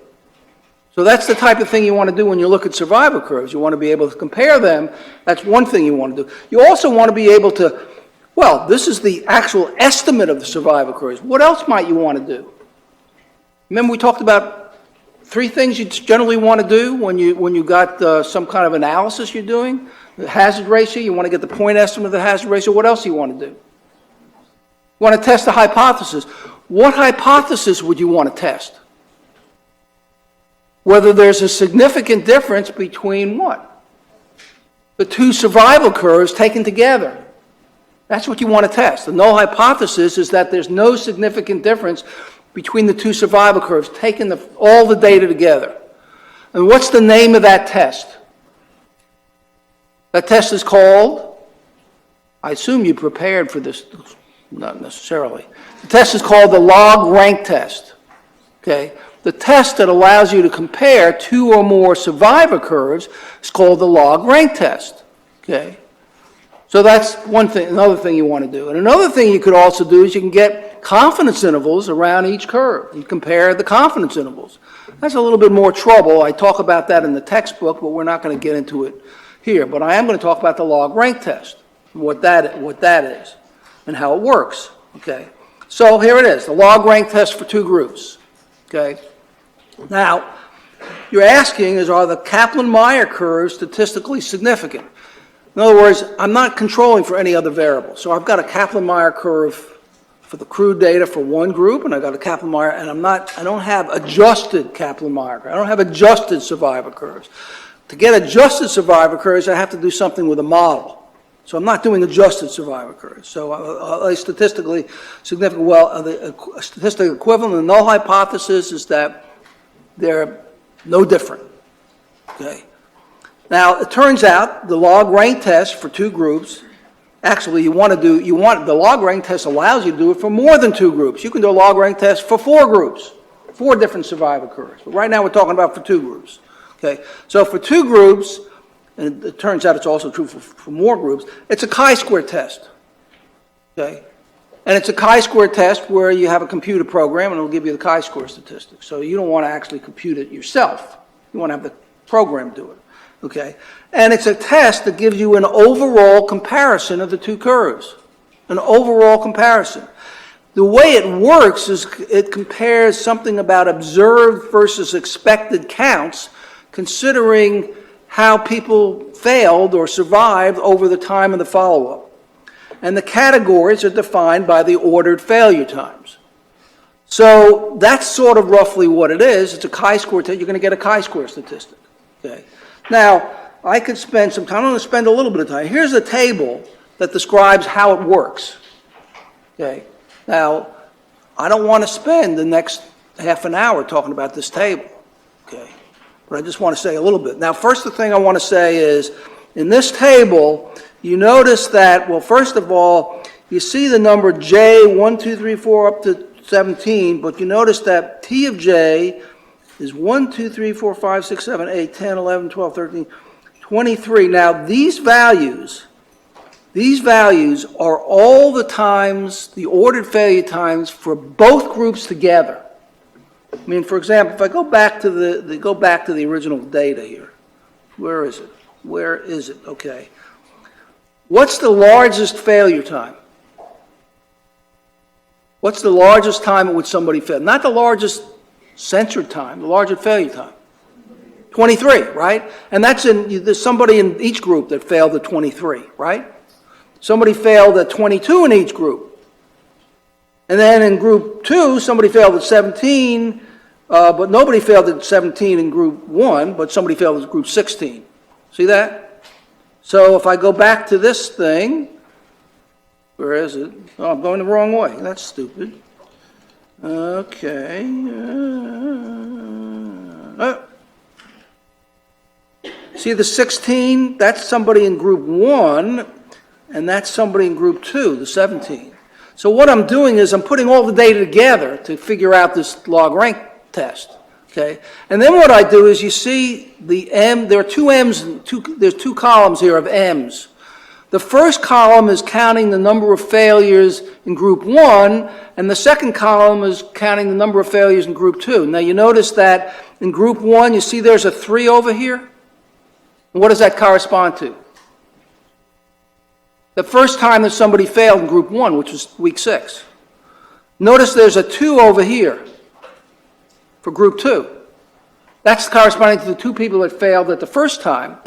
So that's the type of thing you want to do when you look at survival curves. You want to be able to compare them. That's one thing you want to do. You also want to be able to, well, this is the actual estimate of the survival curves. What else might you want to do? Remember we talked about 3 things you generally want to do when you got some kind of analysis you're doing? The hazard ratio, you want to get the point estimate of the hazard ratio. What else do you want to do? You want to test a hypothesis. What hypothesis would you want to test? Whether there's a significant difference between what? The two survival curves taken together. That's what you want to test. The null hypothesis is that there's no significant difference between the two survival curves, taking all the data together. And what's the name of that test? That test is called, I assume you prepared for this, not necessarily. The test is called the LogRank test. Okay? The test that allows you to compare two or more survivor curves is called the LogRank test. Okay? So that's one thing, another thing you want to do. And another thing you could also do is you can get confidence intervals around each curve. You compare the confidence intervals. That's a little bit more trouble. I talk about that in the textbook, but we're not going to get into it here. But I am going to talk about the LogRank test, what that is, and how it works. Okay. So here it is, the LogRank test for two groups. Okay. Now, you're asking is, are the Kaplan-Meier curves statistically significant? In other words, I'm not controlling for any other variable. So I've got a Kaplan-Meier curve for the crude data for one group, and I've got a Kaplan-Meier, and I don't have adjusted Kaplan-Meier curves. I don't have adjusted survivor curves. To get adjusted survivor curves, I have to do something with a model. So I'm not doing adjusted survivor curves. So are they statistically significant? Well, the statistically equivalent, the null hypothesis is that they're no different. Okay. Now, it turns out the LogRank test for two groups, actually the LogRank test allows you to do it for more than two groups. You can do a LogRank test for four groups, four different survivor curves. But right now we're talking about for two groups. Okay, so for two groups, and it turns out it's also true for more groups, it's a chi-square test. Okay, and it's a chi-square test where you have a computer program and it'll give you the chi-square statistics. So you don't want to actually compute it yourself. You want to have the program do it. Okay, and it's a test that gives you an overall comparison of the two curves, an overall comparison. The way it works is it compares something about observed versus expected counts, considering how people failed or survived over the time of the follow-up. And the categories are defined by the ordered failure times. So that's sort of roughly what it is. It's a chi-square test. You're going to get a chi-square statistic. Okay. Now, I could spend some time. I'm going to spend a little bit of time. Here's a table that describes how it works. Okay. Now, I don't want to spend the next half an hour talking about this table. Okay. But I just want to say a little bit. Now, first the thing I want to say is, in this table, you notice that, well, first of all, you see the number J, 1, 2, 3, 4, up to 17, but you notice that T of J is 1, 2, 3, 4, 5, 6, 7, 8, 10, 11, 12, 13, 23. Now, these values are all the times, the ordered failure times for both groups together. I mean, for example, if I go back to the original data here, where is it? Where is it? Okay. What's the largest failure time? What's the largest time at which somebody failed? Not the largest censored time, the largest failure time. 23, right? And there's somebody in each group that failed at 23, right? Somebody failed at 22 in each group. And then in group 2, somebody failed at 17, but nobody failed at 17 in group 1, but somebody failed at group 16. See that? So if I go back to this thing, where is it? Oh, I'm going the wrong way. That's stupid. Okay. See the 16? That's somebody in group 1, and that's somebody in group 2, the 17. So what I'm doing is I'm putting all the data together to figure out this LogRank test. Okay? And then what I do is you see the M, there are two M's, there's two columns here of M's. The first column is counting the number of failures in group 1, and the second column is counting the number of failures in group 2. Now you notice that in group 1, you see there's a 3 over here? And what does that correspond to? The first time that somebody failed in group 1, which was week 6. Notice there's a 2 over here for group 2. That's corresponding to the two people that failed at the first time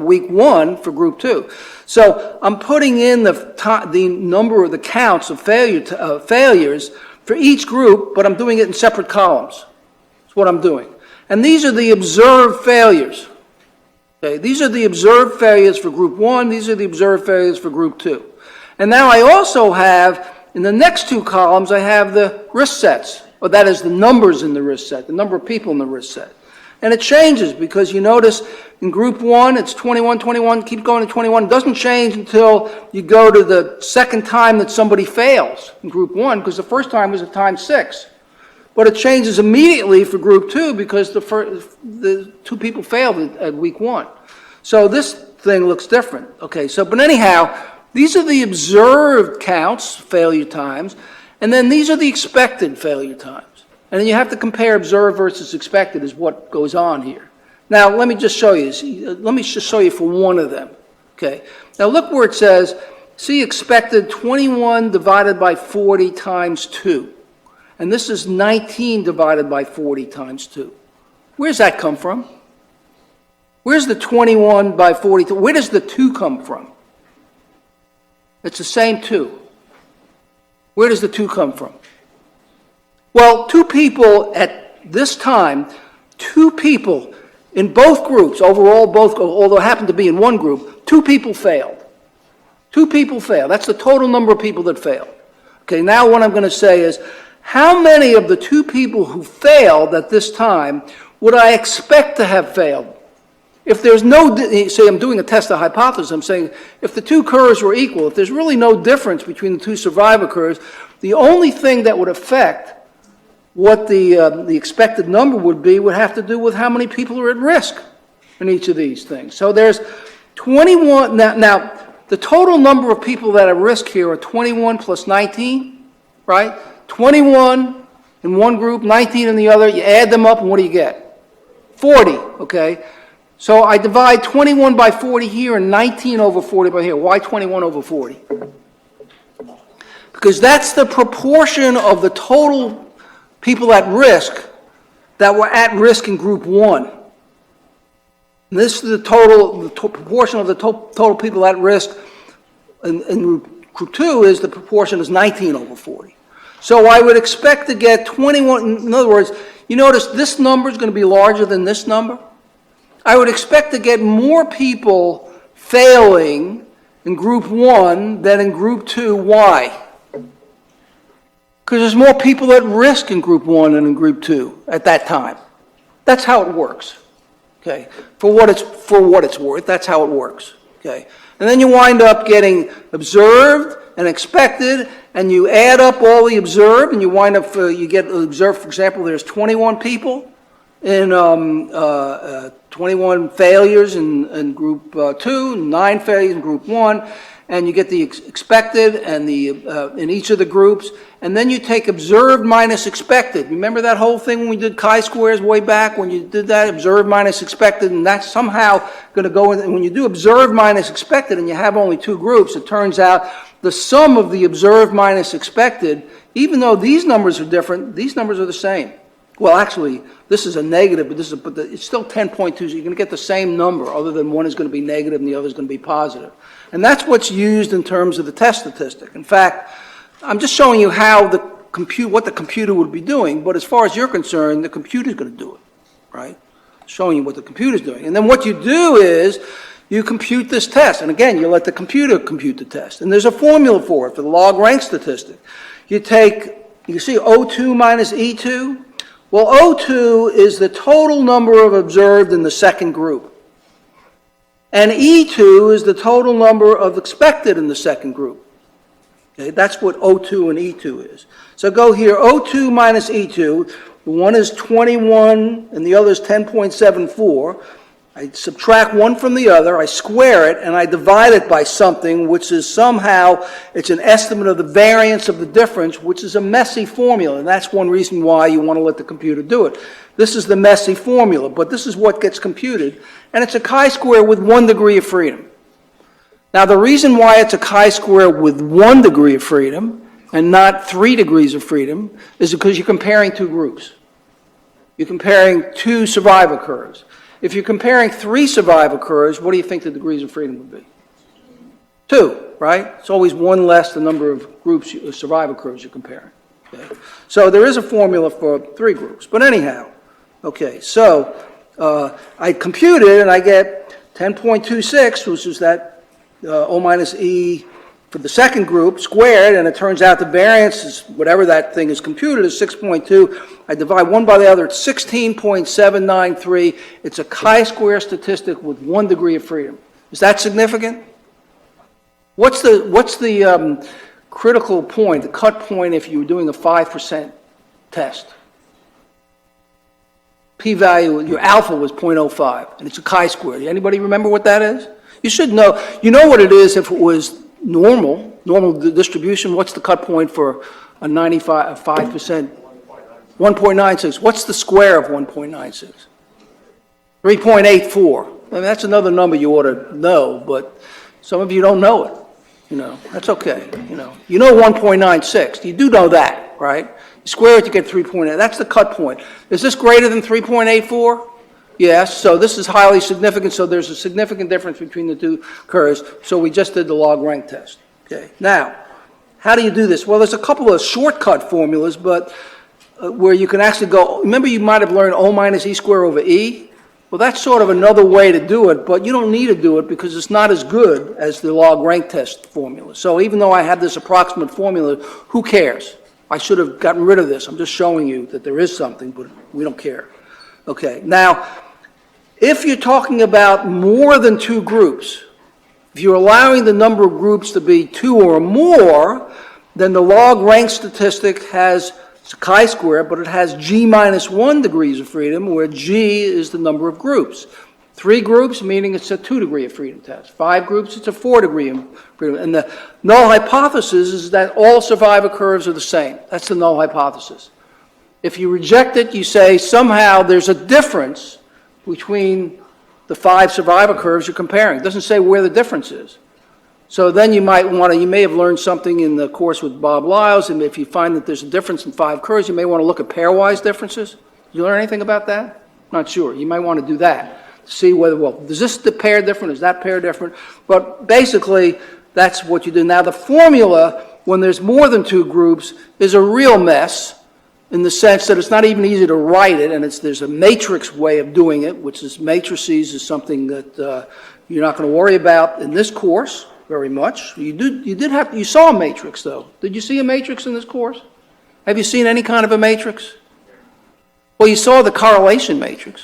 week 1 for group 2. So I'm putting in the number of the counts of failures for each group, but I'm doing it in separate columns. That's what I'm doing. And these are the observed failures. Okay, these are the observed failures for group 1. These are the observed failures for group 2. And now I also have, in the next two columns, I have the risk sets, or that is the numbers in the risk set, the number of people in the risk set. And it changes because you notice in group 1, it's 21, 21, keep going to 21. It doesn't change until you go to the second time that somebody fails in group 1, because the first time was at time 6. But it changes immediately for group 2 because the two people failed at week 1. So this thing looks different. Okay, so, but anyhow, these are the observed counts, failure times, and then these are the expected failure times. And then you have to compare observed versus expected is what goes on here. Now, let me just show you. Let me just show you for one of them. Okay. Now, look where it says, see expected 21 divided by 40 times 2. And this is 19 divided by 40 times 2. Where's that come from? Where's the 21 by 40? Where does the 2 come from? It's the same 2. Where does the 2 come from? Well, two people at this time, two people in both groups, overall both, although it happened to be in one group, two people failed. Two people failed. That's the total number of people that failed. Okay, now what I'm going to say is, how many of the two people who failed at this time would I expect to have failed? If there's no, say I'm doing a test of hypothesis, I'm saying if the two curves were equal, if there's really no difference between the two survivor curves, the only thing that would affect what the expected number would have to do with how many people are at risk in each of these things. So there's 21, now the total number of people that are at risk here are 21 plus 19, right? 21 in one group, 19 in the other, you add them up and what do you get? 40, okay? So I divide 21 by 40 here and 19 over 40 by here. Why 21 over 40? Because that's the proportion of the total people at risk that were at risk in group 1. And this is the proportion of the total people at risk in group 2 is the proportion is 19 over 40. So I would expect to get 21, in other words, you notice this number is going to be larger than this number. I would expect to get more people failing in group 1 than in group 2. Why? Because there's more people at risk in group 1 than in group 2 at that time. That's how it works. Okay, for what it's worth, that's how it works. Okay, and then you wind up getting observed and expected, and you add up all the observed, and you wind up you get observed. For example, there's 21 people in 21 failures in group 2, 9 failures in group 1. And you get the expected and the in each of the groups, and then you take observed minus expected. Remember that whole thing when we did chi-squares way back when you did that, observed minus expected, and that's somehow going to go in. And when you do observed minus expected and you have only two groups, it turns out the sum of the observed minus expected, even though these numbers are different, these numbers are the same. Well, actually, this is a negative, but it's still 10.2, so you're going to get the same number, other than one is going to be negative and the other is going to be positive. And that's what's used in terms of the test statistic. In fact, I'm just showing you how what the computer would be doing, but as far as you're concerned, the computer's going to do it, right? Showing you what the computer's doing. And then what you do is you compute this test. And again, you let the computer compute the test. And there's a formula for it, for the LogRank statistic. You see O2 minus E2. Well, O2 is the total number of observed in the second group. And E2 is the total number of expected in the second group. Okay, that's what O2 and E2 is. So go here, O2 minus E2. One is 21 and the other is 10.74. I subtract one from the other, I square it, and I divide it by something which is somehow, it's an estimate of the variance of the difference, which is a messy formula, and that's one reason why you want to let the computer do it. This is the messy formula, but this is what gets computed, and it's a chi-square with 1 degree of freedom. Now, the reason why it's a chi-square with 1 degree of freedom and not 3 degrees of freedom is because you're comparing two groups. You're comparing two survivor curves. If you're comparing 3 survivor curves, what do you think the degrees of freedom would be? 2, right? It's always 1 less the number of groups, survivor curves you're comparing. Okay? So there is a formula for 3 groups. But anyhow, okay, so I compute it and I get 10.26, which is that O minus E for the second group squared, and it turns out the variance is, whatever that thing is computed, is 6.2. I divide one by the other, it's 16.793. It's a chi-square statistic with 1 degree of freedom. Is that significant? What's the critical point, the cut point, if you were doing a 5% test? P-value, your alpha was 0.05, and it's a chi-square. Anybody remember what that is? You should know. You know what it is if it was normal distribution. What's the cut point for a 5%? 1.96. What's the square of 1.96? 3.84. I mean, that's another number you ought to know, but some of you don't know it. You know, that's okay. You know 1.96. You do know that, right? You square it, you get 3.8. That's the cut point. Is this greater than 3.84? Yes. So this is highly significant. So there's a significant difference between the two curves. So we just did the log-rank test. Okay. Now, how do you do this? Well, there's a couple of shortcut formulas, but where you can actually go. Remember, you might have learned O minus E squared over E. Well, that's sort of another way to do it, but you don't need to do it because it's not as good as the log-rank test formula. So even though I have this approximate formula, who cares? I should have gotten rid of this. I'm just showing you that there is something, but we don't care. Okay, now, if you're talking about more than two groups, if you're allowing the number of groups to be 2 or more, then the log-rank statistic has it's a chi-square, but it has G minus 1 degrees of freedom, where G is the number of groups. 3 groups, meaning it's a 2 degree of freedom test. 5 groups, it's a 4 degree of freedom. And the null hypothesis is that all survivor curves are the same. That's the null hypothesis. If you reject it, you say somehow there's a difference between the 5 survivor curves you're comparing. It doesn't say where the difference is. So then you may have learned something in the course with Bob Lyles, and if you find that there's a difference in 5 curves, you may want to look at pairwise differences. Did you learn anything about that? Not sure. You might want to do that to see whether, well, is this the pair different? Is that pair different? But basically, that's what you do. Now, the formula, when there's more than 2 groups, is a real mess in the sense that it's not even easy to write it, and there's a matrix way of doing it, which is matrices is something that you're not going to worry about in this course very much. You saw a matrix, though. Did you see a matrix in this course? Have you seen any kind of a matrix? Well, you saw the correlation matrix.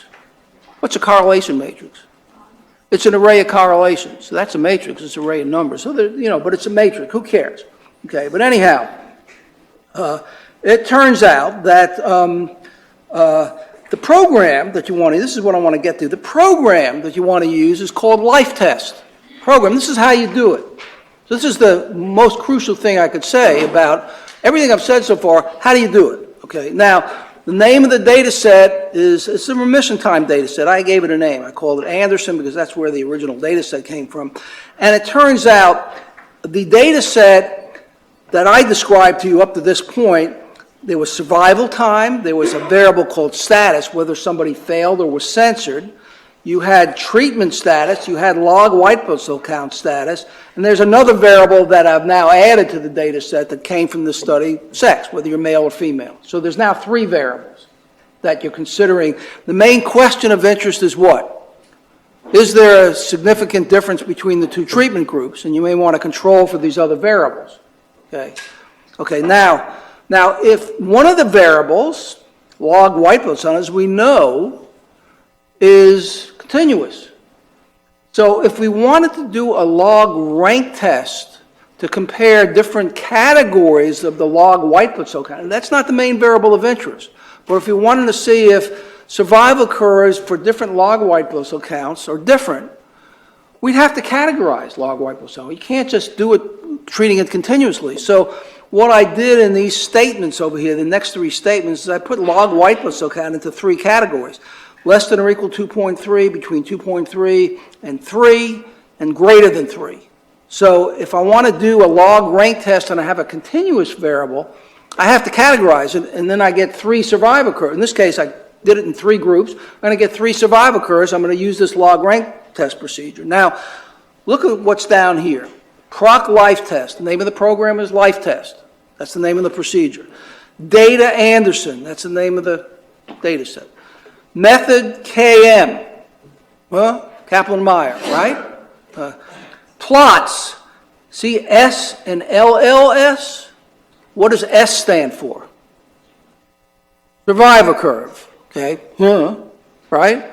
What's a correlation matrix? It's an array of correlations. So that's a matrix. It's an array of numbers. So but it's a matrix. Who cares? Okay. But anyhow, it turns out that the program that you want to. This is what I want to get to. The program that you want to use is called LIFETEST. Program. This is how you do it. So this is the most crucial thing I could say about everything I've said so far. How do you do it? Okay. Now, the name of the data set it's a remission time data set. I gave it a name. I called it Anderson because that's where the original data set came from. And it turns out the data set that I described to you up to this point, there was survival time. There was a variable called status, whether somebody failed or was censored. You had treatment status, you had log white blood cell count status, and there's another variable that I've now added to the data set that came from this study, sex, whether you're male or female. So there's now 3 variables that you're considering. The main question of interest is what? Is there a significant difference between the 2 treatment groups? And you may want to control for these other variables. Okay, now if one of the variables, log white blood cell, as we know, is continuous. So if we wanted to do a log-rank test to compare different categories of the log white blood cell count, and that's not the main variable of interest, but if we wanted to see if survival curves for different log white blood cell counts are different, we'd have to categorize log white blood cell. You can't just do it treating it continuously. So what I did in these statements over here, the next 3 statements, is I put log white blood cell count into 3 categories. Less than or equal to 2.3, between 2.3 and 3, and greater than 3. So if I want to do a log-rank test and I have a continuous variable, I have to categorize it, and then I get 3 survival curves. In this case, I did it in 3 groups. I'm going to get 3 survival curves. I'm going to use this log-rank test procedure. Now, look at what's down here. Proc LIFETEST. The name of the program is LIFETEST. That's the name of the procedure. Data Anderson. That's the name of the data set. Method KM, well, Kaplan-Meier, right? Plots, See S and LLS? What does S stand for? Survivor curve, okay? Right?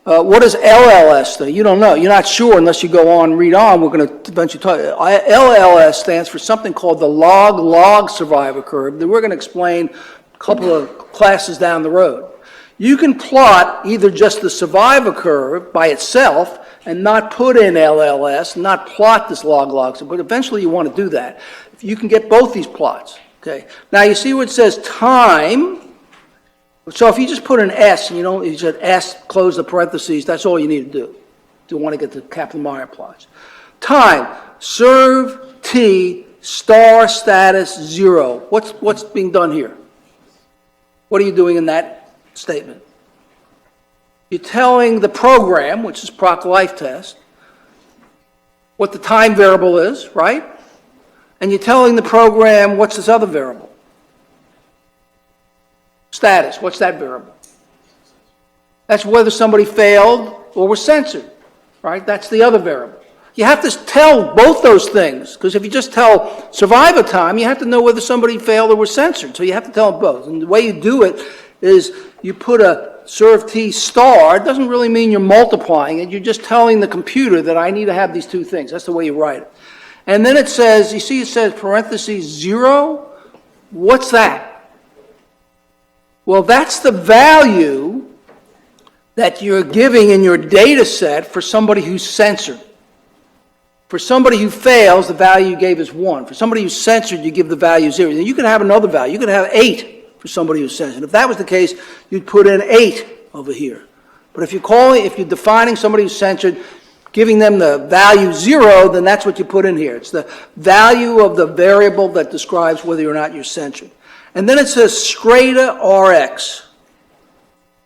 What does LLS stand? You don't know. You're not sure unless you go on and read on. We're going to eventually talk. LLS stands for something called the log survivor curve that we're going to explain a couple of classes down the road. You can plot either just the survivor curve by itself and not put in LLS, not plot this log, but eventually you want to do that. You can get both these plots, okay? Now you see where it says time. So if you just put an S, and you said S, close the parentheses, that's all you need to do to want to get the Kaplan-Meier plots. Time, serve T, star status 0. What's being done here? What are you doing in that statement? You're telling the program, which is proc LIFETEST, what the time variable is, right? And you're telling the program what's this other variable? Status, what's that variable? That's whether somebody failed or was censored, right? That's the other variable. You have to tell both those things, because if you just tell survivor time, you have to know whether somebody failed or was censored. So you have to tell them both. And the way you do it is you put a serve T star. It doesn't really mean you're multiplying it. You're just telling the computer that I need to have these two things. That's the way you write it. And then it says, you see it says parentheses 0. What's that? Well, that's the value that you're giving in your data set for somebody who's censored. For somebody who fails, the value you gave is 1. For somebody who's censored, you give the value 0. And you could have another value. You could have 8 for somebody who's censored. If that was the case, you'd put in 8 over here. But if you're defining somebody who's censored, giving them the value 0, then that's what you put in here. It's the value of the variable that describes whether or not you're censored. And then it says strata RX.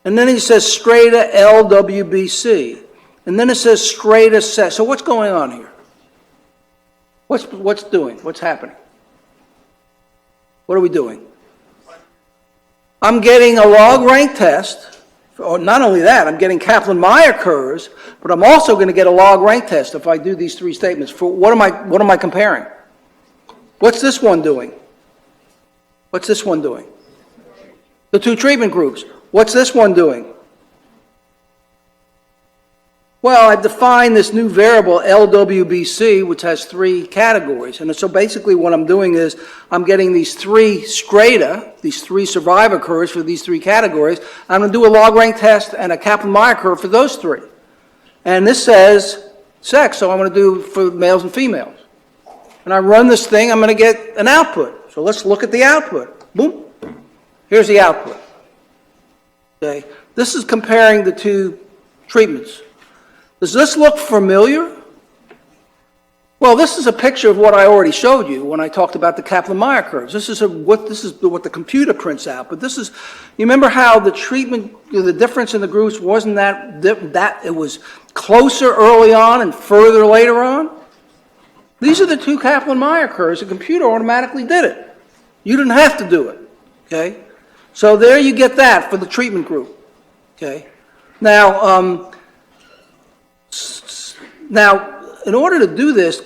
And then it says strata LWBC. And then it says strata set. So what's going on here? What's doing? What's happening? What are we doing? I'm getting a LogRank test. Or not only that, I'm getting Kaplan-Meier curves, but I'm also going to get a LogRank test if I do these three statements. For what am I comparing? What's this one doing? What's this one doing? The two treatment groups. What's this one doing? Well, I've defined this new variable LWBC, which has 3 categories. And so basically what I'm doing is I'm getting these 3 strata, these 3 survivor curves for these 3 categories. I'm going to do a LogRank test and a Kaplan-Meier curve for those 3. And this says sex, so I'm going to do for males and females. And I run this thing, I'm going to get an output. So let's look at the output. Boom. Here's the output. Okay. This is comparing the 2 treatments. Does this look familiar? Well, this is a picture of what I already showed you when I talked about the Kaplan-Meier curves. This is what the computer prints out. But this is, you remember how the treatment, the difference in the groups wasn't that it was closer early on and further later on? These are the 2 Kaplan-Meier curves. The computer automatically did it. You didn't have to do it. Okay? So there you get that for the treatment group. Okay? Now, in order to do this,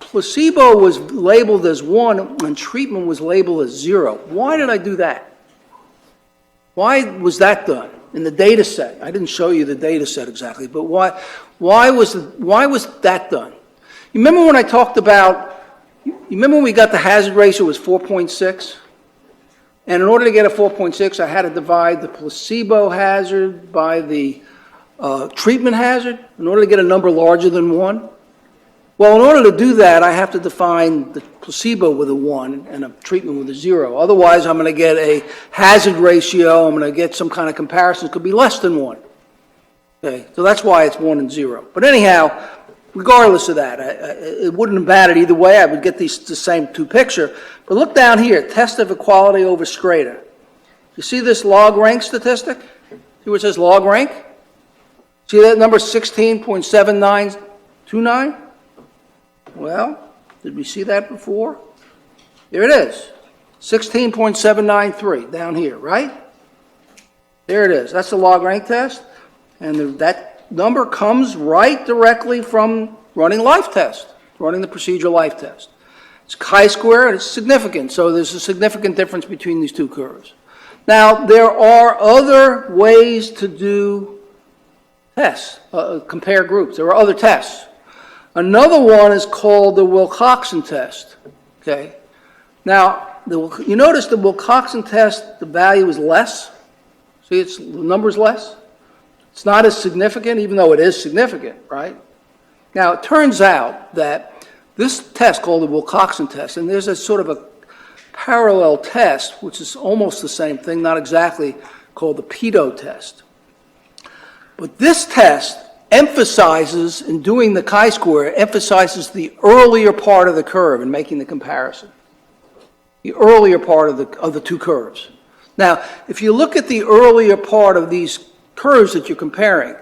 placebo was labeled as 1 and treatment was labeled as 0. Why did I do that? Why was that done in the data set? I didn't show you the data set exactly, but why was that done? You remember when I talked about, you remember when we got the hazard ratio was 4.6? And in order to get a 4.6, I had to divide the placebo hazard by the treatment hazard in order to get a number larger than 1. Well, in order to do that, I have to define the placebo with a 1 and a treatment with a 0. Otherwise, I'm going to get a hazard ratio. I'm going to get some kind of comparison. It could be less than 1. Okay, so that's why it's 1 and 0. But anyhow, regardless of that, it wouldn't have mattered either way. I would get the same 2 picture. But look down here, test of equality over strata. You see this LogRank statistic? See where it says LogRank? See that number 16.7929? Well, did we see that before? There it is. 16.793 down here, right? There it is. That's the LogRank test. And that number comes right directly from running LIFETEST. running the procedural life test. It's chi-square, it's significant, so there's a significant difference between these two curves. Now, there are other ways to do tests, compare groups. There are other tests. Another one is called the Wilcoxon test, okay? Now, you notice the Wilcoxon test, the value is less. See, the number is less. It's not as significant, even though it is significant, right? Now, it turns out that this test called the Wilcoxon test, and there's a sort of a parallel test, which is almost the same thing, not exactly, called the Peto test. But this test emphasizes, in doing the chi-square, emphasizes the earlier part of the curve in making the comparison. The earlier part of the two curves. Now, if you look at the earlier part of these curves that you're comparing,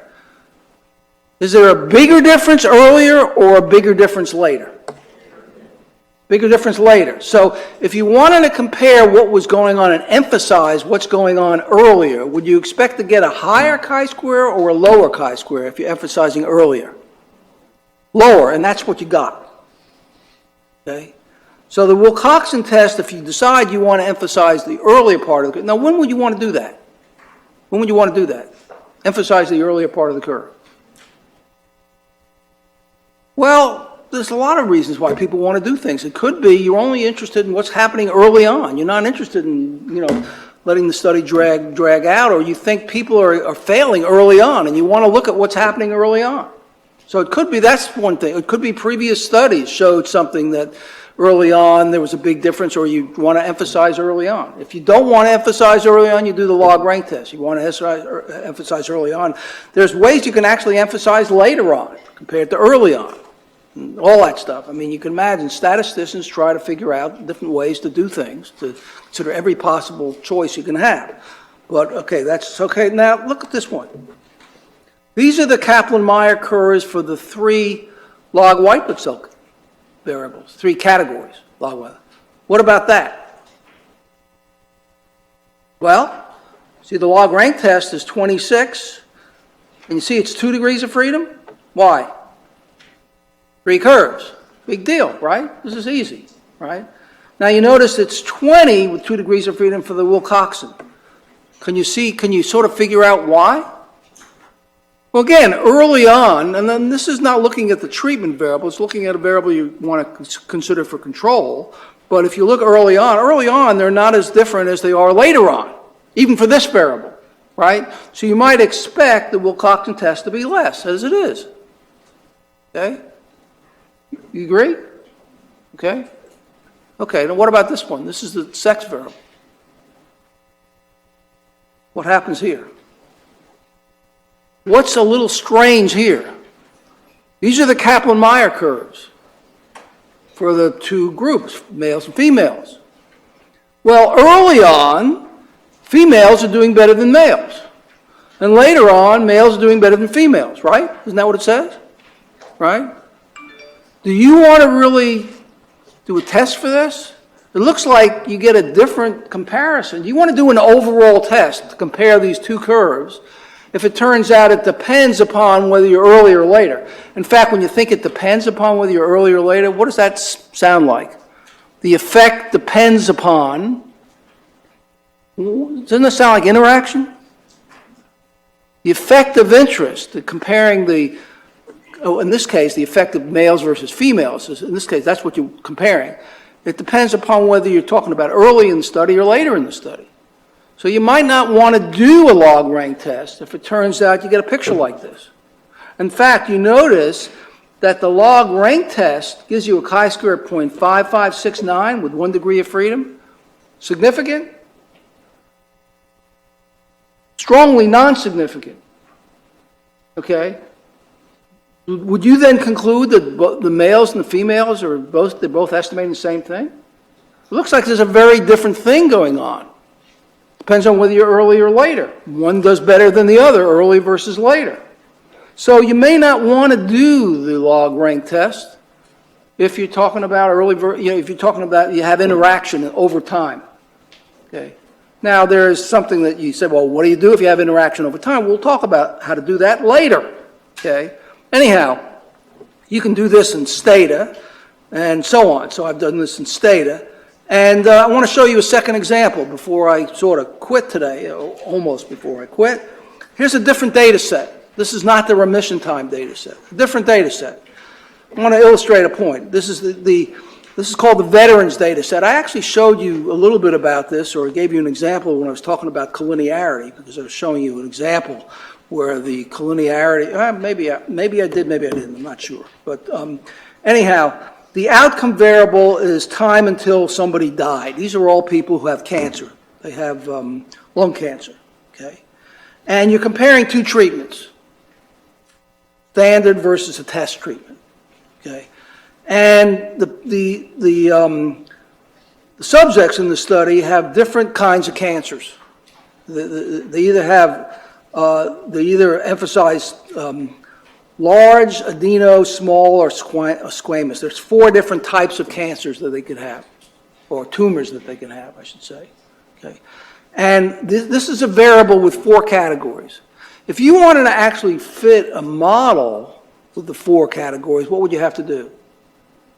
is there a bigger difference earlier or a bigger difference later? Bigger difference later. So if you wanted to compare what was going on and emphasize what's going on earlier, would you expect to get a higher chi-square or a lower chi-square if you're emphasizing earlier? Lower, and that's what you got. Okay? So the Wilcoxon test, if you decide you want to emphasize the earlier part of the curve, now when would you want to do that? When would you want to do that? Emphasize the earlier part of the curve. Well, there's a lot of reasons why people want to do things. It could be you're only interested in what's happening early on. You're not interested in, letting the study drag out, or you think people are failing early on and you want to look at what's happening early on. So it could be that's one thing. It could be previous studies showed something that early on there was a big difference, or you want to emphasize early on. If you don't want to emphasize early on, you do the LogRank test. You want to emphasize early on. There's ways you can actually emphasize later on compared to early on. All that stuff. I mean, you can imagine statisticians try to figure out different ways to do things, to consider every possible choice you can have. But, okay, that's okay. Now, look at this one. These are the Kaplan-Meier curves for the three log white blood cell variables, three categories. Log white. What about that? Well, see, the LogRank test is 26, and you see it's 2 degrees of freedom. Why? 3 curves. Big deal, right? This is easy, right? Now you notice it's 20 with 2 degrees of freedom for the Wilcoxon. Can you sort of figure out why? Well, again, early on, and then this is not looking at the treatment variable, it's looking at a variable you want to consider for control. But if you look early on, they're not as different as they are later on, even for this variable, right? So you might expect the Wilcoxon test to be less, as it is. Okay? You agree? Okay? Okay, now what about this one? This is the sex variable. What happens here? What's a little strange here? These are the Kaplan-Meier curves for the two groups, males and females. Well, early on, females are doing better than males. And later on, males are doing better than females, right? Isn't that what it says? Right? Do you want to really do a test for this? It looks like you get a different comparison. You want to do an overall test to compare these two curves if it turns out it depends upon whether you're early or later. In fact, when you think it depends upon whether you're early or later, what does that sound like? The effect depends upon, doesn't it sound like interaction? The effect of interest, comparing in this case, the effect of males versus females. In this case, that's what you're comparing. It depends upon whether you're talking about early in the study or later in the study. So you might not want to do a LogRank test if it turns out you get a picture like this. In fact, you notice that the LogRank test gives you a chi-square of 0.5569 with 1 degree of freedom. Significant? Strongly non-significant. Okay? Would you then conclude that the males and the females they're both estimating the same thing? It looks like there's a very different thing going on. Depends on whether you're early or later. One does better than the other, early versus later. So you may not want to do the LogRank test if you're talking about if you're talking about you have interaction over time. Okay. Now there is something that you said, well, what do you do if you have interaction over time? We'll talk about how to do that later. Okay. Anyhow, you can do this in Stata. and so on. So I've done this in Stata. And I want to show you a second example before I sort of quit today, or almost before I quit. Here's a different data set. This is not the remission time data set, a different data set. I want to illustrate a point. This is this is called the veterans data set. I actually showed you a little bit about this, or gave you an example when I was talking about collinearity, because I was showing you an example where the collinearity, maybe I did, maybe I didn't, I'm not sure. But anyhow, the outcome variable is time until somebody died. These are all people who have cancer. They have lung cancer, okay? And you're comparing two treatments, standard versus a test treatment, okay? And the subjects in the study have different kinds of cancers. They either emphasize large, adeno, small, or squamous. There's 4 different types of cancers that they could have, or tumors that they can have, I should say. Okay, and this is a variable with 4 categories. If you wanted to actually fit a model with the 4 categories, what would you have to do?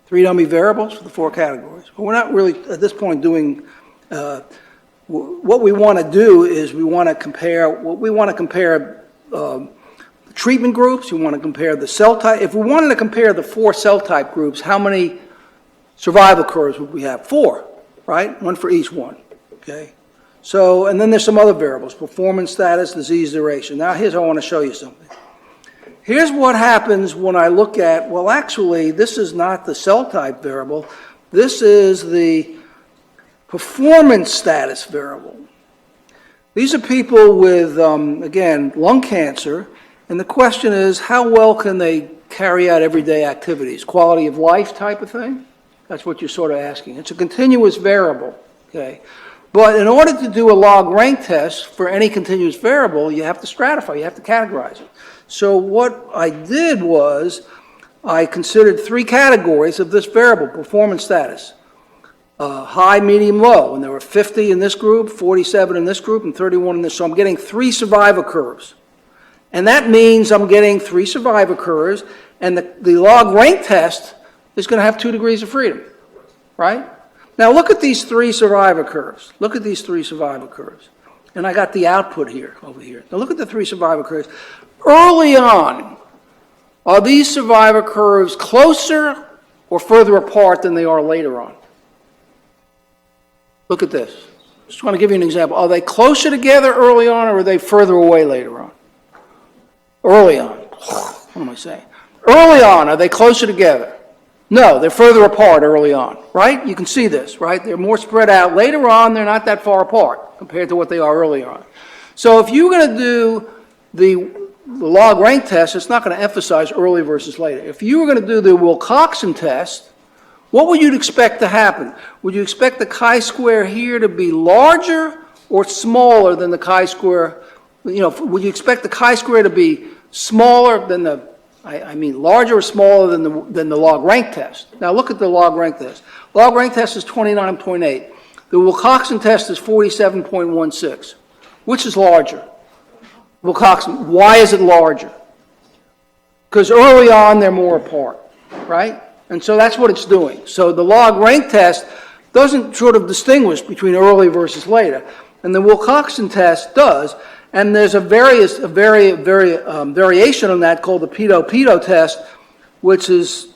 3 dummy variables for the 4 categories. But we're not really, at this point, doing, what we want to do is we want to compare treatment groups, we want to compare the cell type. If we wanted to compare the 4 cell type groups, how many survival curves would we have? 4, right? 1 for each one, okay? So, and then there's some other variables, performance status, disease duration. Now here's how I want to show you something. Here's what happens when I look at, well, actually, this is not the cell type variable. This is the performance status variable. These are people with, again, lung cancer, and the question is, how well can they carry out everyday activities? Quality of life type of thing? That's what you're sort of asking. It's a continuous variable, okay? But in order to do a LogRank test for any continuous variable, you have to stratify, you have to categorize it. So what I did was I considered 3 categories of this variable, performance status. High, medium, low, and there were 50 in this group, 47 in this group, and 31 in this. So I'm getting 3 survival curves. And that means I'm getting 3 survival curves, and the LogRank test is going to have 2 degrees of freedom, right? Now look at these 3 survival curves. Look at these 3 survival curves. And I got the output here, over here. Now look at the 3 survival curves. Early on, are these survival curves closer or further apart than they are later on? Look at this. Just want to give you an example. Are they closer together early on, or are they further away later on? Early on. What am I saying? Early on, are they closer together? No, they're further apart early on, right? You can see this, right? They're more spread out. Later on, they're not that far apart compared to what they are early on. So if you're going to do the LogRank test, it's not going to emphasize early versus later. If you were going to do the Wilcoxon test, what would you expect to happen? Would you expect the chi-square here to be larger or smaller than the chi-square? You know, would you expect the chi-square to be smaller than the, larger or smaller than the LogRank test? Now look at the LogRank test. LogRank test is 29.8. The Wilcoxon test is 47.16. Which is larger? Wilcoxon. Why is it larger? Because early on they're more apart, right? And so that's what it's doing. So the LogRank test doesn't sort of distinguish between early versus later, and the Wilcoxon test does. And there's a variation on that called the Peto test, which is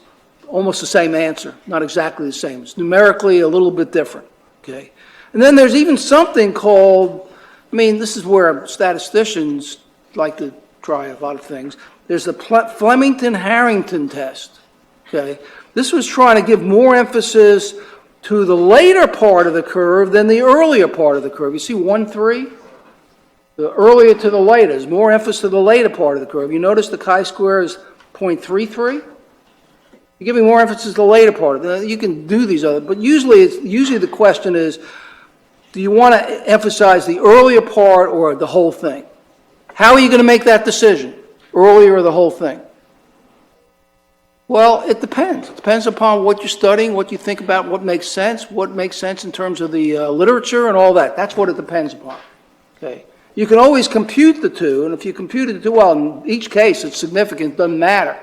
almost the same answer, not exactly the same. It's numerically a little bit different. Okay, and then there's even something called, this is where statisticians like to try a lot of things. There's the Flemington-Harrington test. Okay, this was trying to give more emphasis to the later part of the curve than the earlier part of the curve. You see 1-3? The earlier to the later is more emphasis to the later part of the curve. You notice the chi-square is 0.33? You're giving more emphasis to the later part. You can do these other, but usually the question is, do you want to emphasize the earlier part or the whole thing? How are you going to make that decision? Earlier or the whole thing? Well, it depends. It depends upon what you're studying, what you think about, what makes sense in terms of the literature and all that. That's what it depends upon. Okay. You can always compute the two, and if you compute the two, well, in each case it's significant, doesn't matter.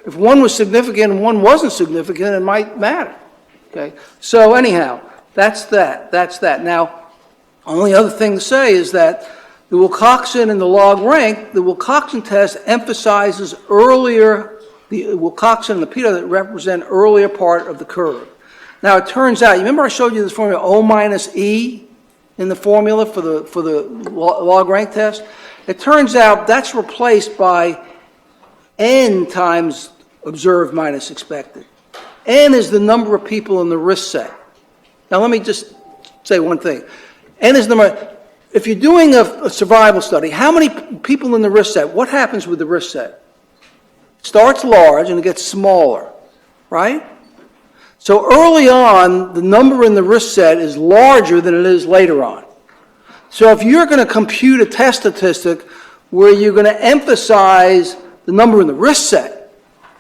If one was significant and one wasn't significant, it might matter. Okay? So anyhow, that's that. Now, only other thing to say is that the Wilcoxon and the LogRank, the Wilcoxon test emphasizes earlier, the Wilcoxon and the p that represent earlier part of the curve. Now it turns out, you remember I showed you this formula O minus E in the formula for the LogRank test? It turns out that's replaced by N times observed minus expected. N is the number of people in the risk set. Now let me just say one thing. N is the number. If you're doing a survival study, how many people in the risk set? What happens with the risk set? It starts large and it gets smaller, right? So early on, the number in the risk set is larger than it is later on. So if you're going to compute a test statistic where you're going to emphasize the number in the risk set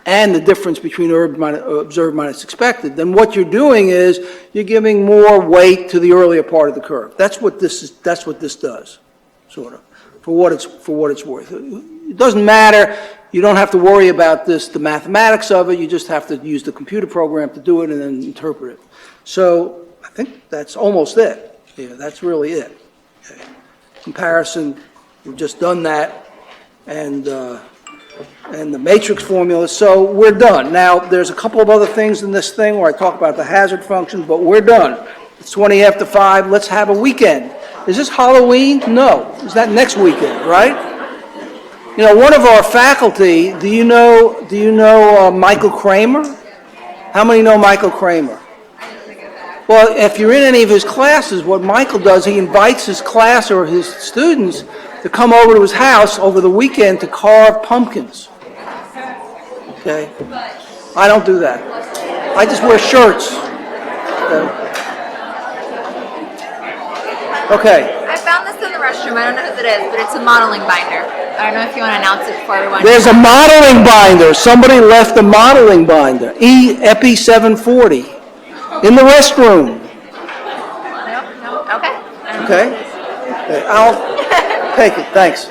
and the difference between observed minus expected, then what you're doing is you're giving more weight to the earlier part of the curve. That's what this is. That's what this does, sort of, for what it's worth. It doesn't matter. You don't have to worry about this, the mathematics of it. You just have to use the computer program to do it and then interpret it. So I think that's almost it. Yeah, that's really it. Okay. Comparison. We've just done that, and the matrix formula, so we're done. Now, there's a couple of other things in this thing where I talk about the hazard function, but we're done. It's 20 after 5. Let's have a weekend. Is this Halloween? No. Is that next weekend, right? You know, one of our faculty, do you know Michael Kramer? How many know Michael Kramer? Well, if you're in any of his classes, what Michael does, he invites his class or his students to come over to his house over the weekend to carve pumpkins. Okay? I don't do that. I just wear shirts. Okay. I found this in the restroom. I don't know who it is, but it's a modeling binder. I don't know if you want to announce it before everyone. There's a modeling binder. Somebody left a modeling binder. EPI 740 in the restroom. No. Okay. Okay. I'll take it. Thanks.